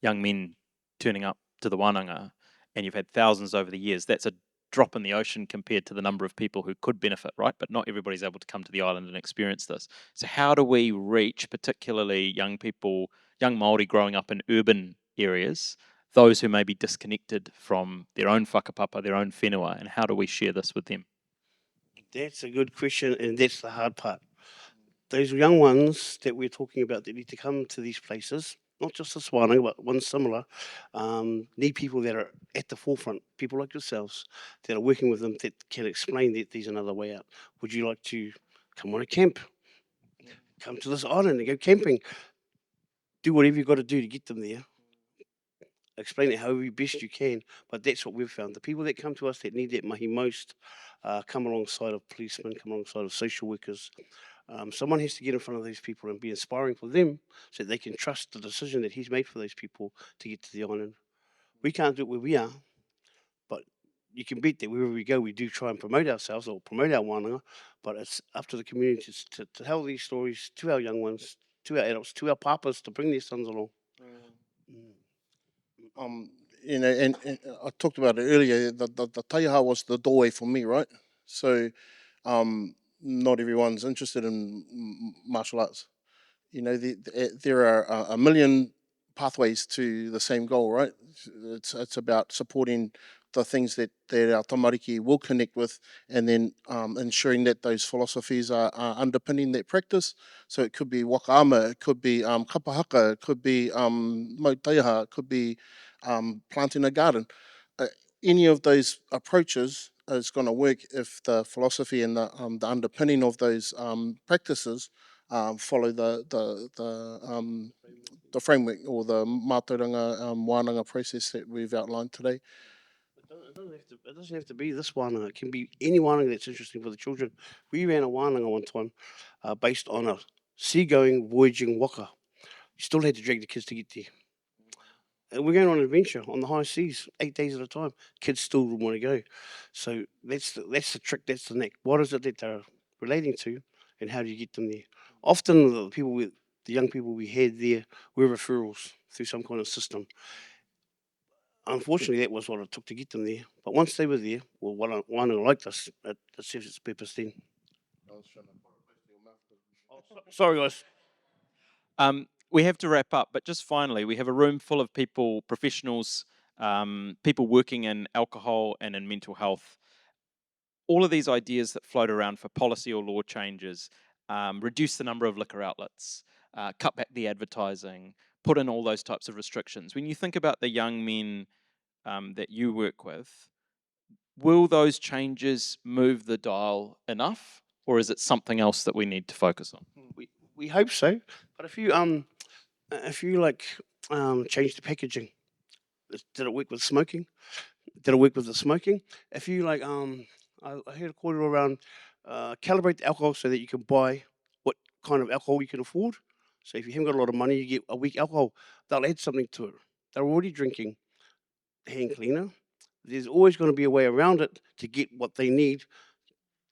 young men turning up to the wānanga, and you've had thousands over the years, that's a drop in the ocean compared to the number of people who could benefit, right? But not everybody's able to come to the island and experience this. So how do we reach particularly young people, young Māori growing up in urban areas, those who may be disconnected from their own whakapapa, their own whenua, and how do we share this with them? That's a good question, and that's the hard part. Those young ones that we're talking about that need to come to these places, not just this one, but one similar, need people that are at the forefront, people like yourselves that are working with them that can explain that there's another way out. Would you like to come on a camp? Come to this island and go camping. Do whatever you've got to do to get them there. Explain it however best you can, but that's what we've found. The people that come to us that need that mahi most come alongside of policemen, come alongside of social workers. Someone has to get in front of those people and be inspiring for them so that they can trust the decision that he's made for those people to get to the island. We can't do it where we are, but you can bet that wherever we go, we do try and promote ourselves or promote our wānanga, but it's up to the community to tell these stories to our young ones, to our adults, to our papas to bring their sons along. Um, and I talked about it earlier. The taiaha was the doorway for me, right? So, not everyone's interested in martial arts. There are a million pathways to the same goal, right? It's about supporting the things that our tamariki will connect with, and then ensuring that those philosophies are underpinning that practice. So it could be wakaama, it could be kapahaka, it could be mautaiha, it could be planting a garden. Uh, any of those approaches is going to work if the philosophy and the underpinning of those practices follow the framework or the mātauranga wānanga process that we've outlined today. It doesn't have to be this wānanga. It can be any wānanga that's interesting for the children. We ran a wānanga one time based on a seagoing, voyaging waka. You still had to drag the kids to get there. And we're going on an adventure on the high seas, 8 days at a time. Kids still want to go. So that's the trick, that's the knack. What is it that they're relating to, and how do you get them there? Often the young people we had there were referrals through some kind of system. Unfortunately, that was what it took to get them there. But once they were there, well, one who liked us, it serves its purpose then. Sorry, guys. We have to wrap up, but just finally, we have a room full of people, professionals, people working in alcohol and in mental health. All of these ideas that float around for policy or law changes, reduce the number of liquor outlets, cut back the advertising, put in all those types of restrictions. When you think about the young men that you work with, will those changes move the dial enough, or is it something else that we need to focus on? We hope so. But if you like change the packaging, did it work with smoking? Did it work with the smoking? If you like I heard a quarter around calibrate the alcohol so that you can buy what kind of alcohol you can afford. So if you haven't got a lot of money, you get a weak alcohol. They'll add something to it. They're already drinking hand cleaner. There's always going to be a way around it to get what they need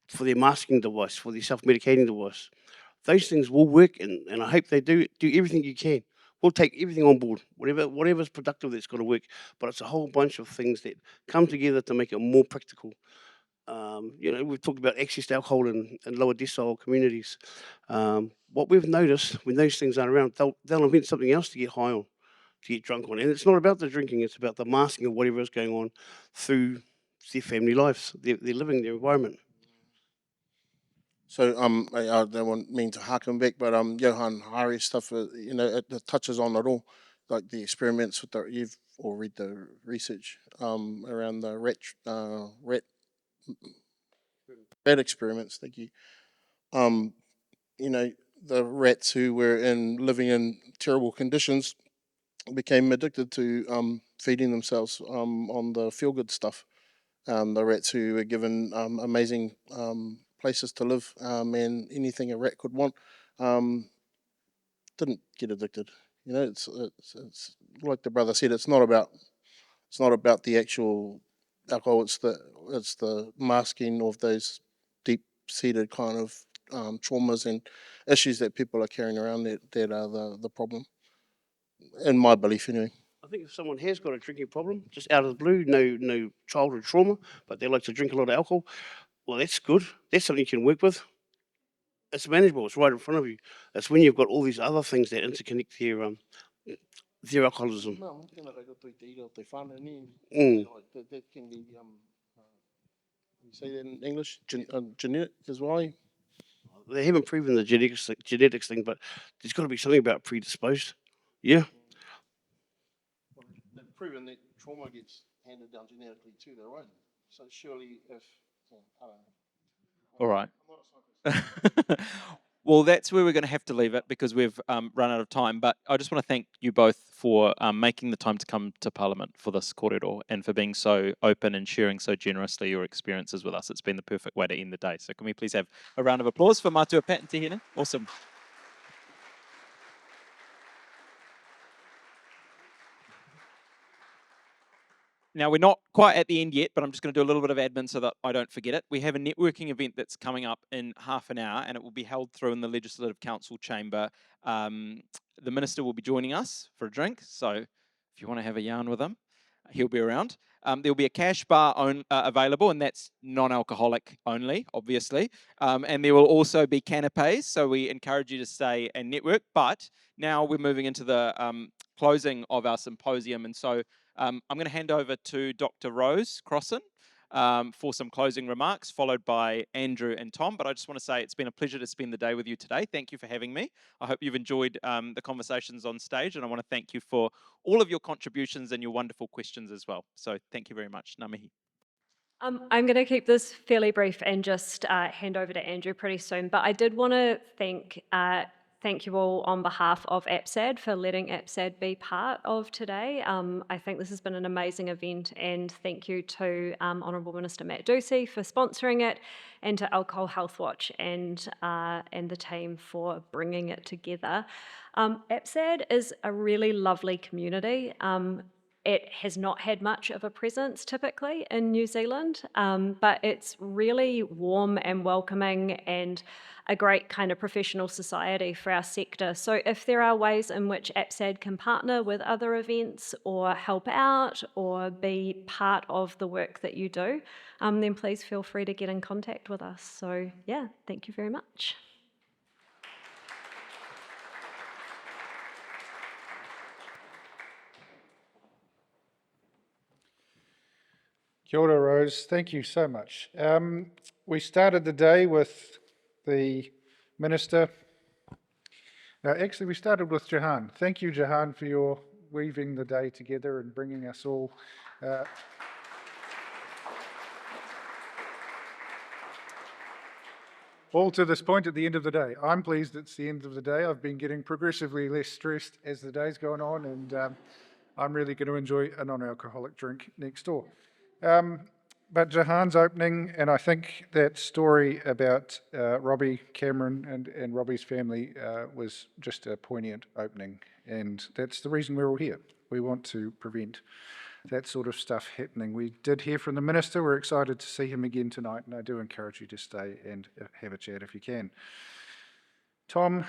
for their masking device, for their self-medicating device. Those things will work, and I hope they do everything you can. We'll take everything on board, whatever's productive that's going to work. But it's a whole bunch of things that come together to make it more practical. We've talked about access to alcohol in lower decile communities. What we've noticed when those things aren't around, they'll invent something else to get high on, to get drunk on. And it's not about the drinking, it's about the masking of whatever is going on through their family lives, their living, their environment. So I don't mean to harken back, but Johan Hari stuff, it touches on it all, like the experiments with you've all read the research around the rat experiments. Thank you. Um, the rats who were living in terrible conditions became addicted to feeding themselves on the feel good stuff. The rats who were given amazing places to live and anything a rat could want didn't get addicted. It's like the brother said. It's not about the actual alcohol. It's the masking of those deep seated kind of traumas and issues that people are carrying around that are the problem. In my belief, anyway. I think if someone has got a drinking problem, just out of the blue, no childhood trauma, but they like to drink a lot of alcohol, well, that's good. That's something you can work with. It's manageable. It's right in front of you. It's when you've got all these other things that interconnect their alcoholism. No, Mm. that can be You say that in English? Genetic as well? They haven't proven the genetics thing, but there's got to be something about predisposed. Yeah. Well, they've proven that trauma gets handed down genetically too, though, right? So surely if, I don't know. All right. I'm not a scientist. Well, that's where we're going to have to leave it because we've run out of time. But I just want to thank you both for making the time to come to Parliament for this kōrero and for being so open and sharing so generously your experiences with us. It's been the perfect way to end the day. So can we please have a round of applause for Matua, Pat and Tihini? Awesome. Now, we're not quite at the end yet, but I'm just going to do a little bit of admin so that I don't forget it. We have a networking event that's coming up in half an hour, and it will be held through in the Legislative Council chamber. The Minister will be joining us for a drink, so if you want to have a yarn with him, he'll be around. There'll be a cash bar available, and that's non-alcoholic only, obviously. And there will also be canapes, so we encourage you to stay and network. But now we're moving into the closing of our symposium, and so I'm going to hand over to Dr. Rose Crossin for some closing remarks, followed by Andrew and Tom. But I just want to say it's been a pleasure to spend the day with you today. Thank you for having me. I hope you've enjoyed the conversations on stage, and I want to thank you for all of your contributions and your wonderful questions as well. So thank you very much. Ngā mihi. I'm going to keep this fairly brief and just hand over to Andrew pretty soon. But I did want to thank you all on behalf of APSAD for letting APSAD be part of today. I think this has been an amazing event, and thank you to Honourable Minister Matt Ducey for sponsoring it, and to Alcohol Healthwatch and the team for bringing it together. APSAD is a really lovely community. It has not had much of a presence typically in New Zealand, but it's really warm and welcoming and a great kind of professional society for our sector. So if there are ways in which APSAD can partner with other events or help out or be part of the work that you do, then please feel free to get in contact with us. So yeah, thank you very much. Kia ora, Rose. Thank you so much. We started the day with the Minister. Actually, we started with Jahan. Thank you, Jahan, for your weaving the day together and bringing us all to this point at the end of the day. I'm pleased it's the end of the day. I've been getting progressively less stressed as the day's gone on, and I'm really going to enjoy a non-alcoholic drink next door. But Jahan's opening, and I think that story about Robbie Cameron and Robbie's family was just a poignant opening, and that's the reason we're all here. We want to prevent that sort of stuff happening. We did hear from the Minister. We're excited to see him again tonight, and I do encourage you to stay and have a chat if you can. Tom,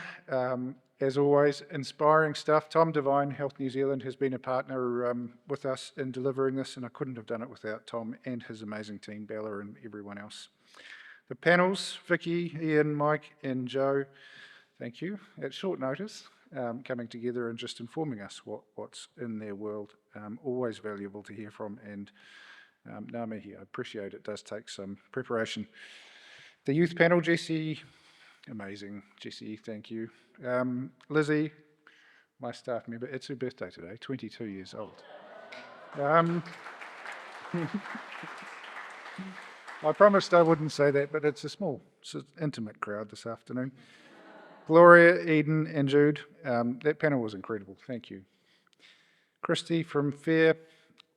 as always, inspiring stuff. Tom Devine, Health New Zealand, has been a partner with us in delivering this, and I couldn't have done it without Tom and his amazing team, Bella and everyone else. The panels, Vicky, Ian, Mike and Joe, thank you. At short notice, coming together and just informing us what's in their world. Always valuable to hear from, and ngā mihi, I appreciate it. It does take some preparation. The youth panel, Jessie, amazing. Jessie, thank you. Lizzie, my staff member, it's her birthday today, 22 years old. I promised I wouldn't say that, but it's an intimate crowd this afternoon. Gloria, Eden and Jude, that panel was incredible, thank you. Christy from FAIR,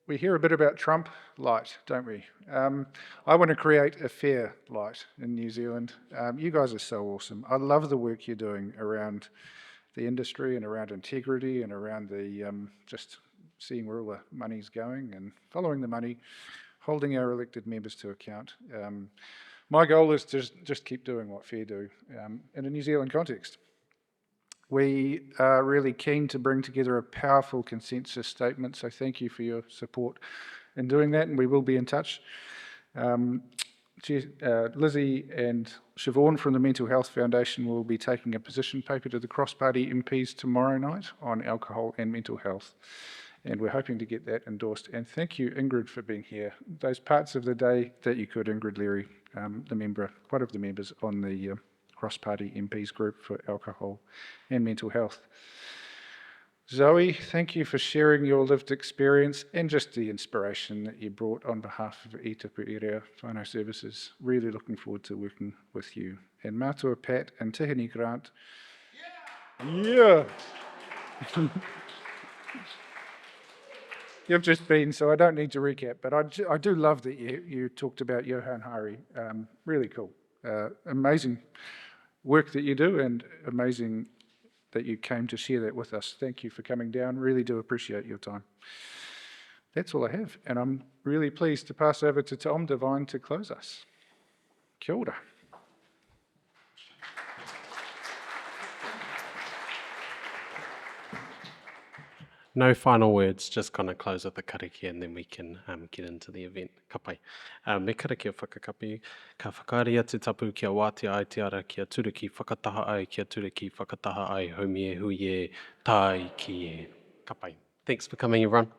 we hear a bit about Trump light, don't we? I want to create a fair light in New Zealand. You guys are so awesome. I love the work you're doing around the industry and around integrity and around the just seeing where all the money's going and following the money, holding our elected members to account. My goal is to just keep doing what FAIR do in a New Zealand context. We are really keen to bring together a powerful consensus statement, so thank you for your support in doing that, and we will be in touch. Lizzie and Siobhan from the Mental Health Foundation will be taking a position paper to the cross-party MPs tomorrow night on alcohol and mental health. And we're hoping to get that endorsed. And thank you, Ingrid, for being here. Those parts of the day that you could, Ingrid Leary, one of the members on the cross-party MPs group for alcohol and mental health. Zoe, thank you for sharing your lived experience and just the inspiration that you brought on behalf of I Tapuirea Whānau Services. Really looking forward to working with you. And Matua, Pat, and Tihini Grant. Yeah! You've just been, so I don't need to recap, but I do love that you talked about Johan Hari. Really cool. Amazing work that you do and amazing that you came to share that with us. Thank you for coming down. Really do appreciate your time. That's all I have, and I'm really pleased to pass over to Tom Devine to close us. Kia ora. No final words, just going to close with the karakia and then we can get into the event. Ka pai. Me karakia whakakapi, ka whakaaria te tapu kia wātia ai te ara kia turiki whakataha ai kia turiki whakataha ai haumie huie tai ki e. Ka pai. Thanks for coming, everyone.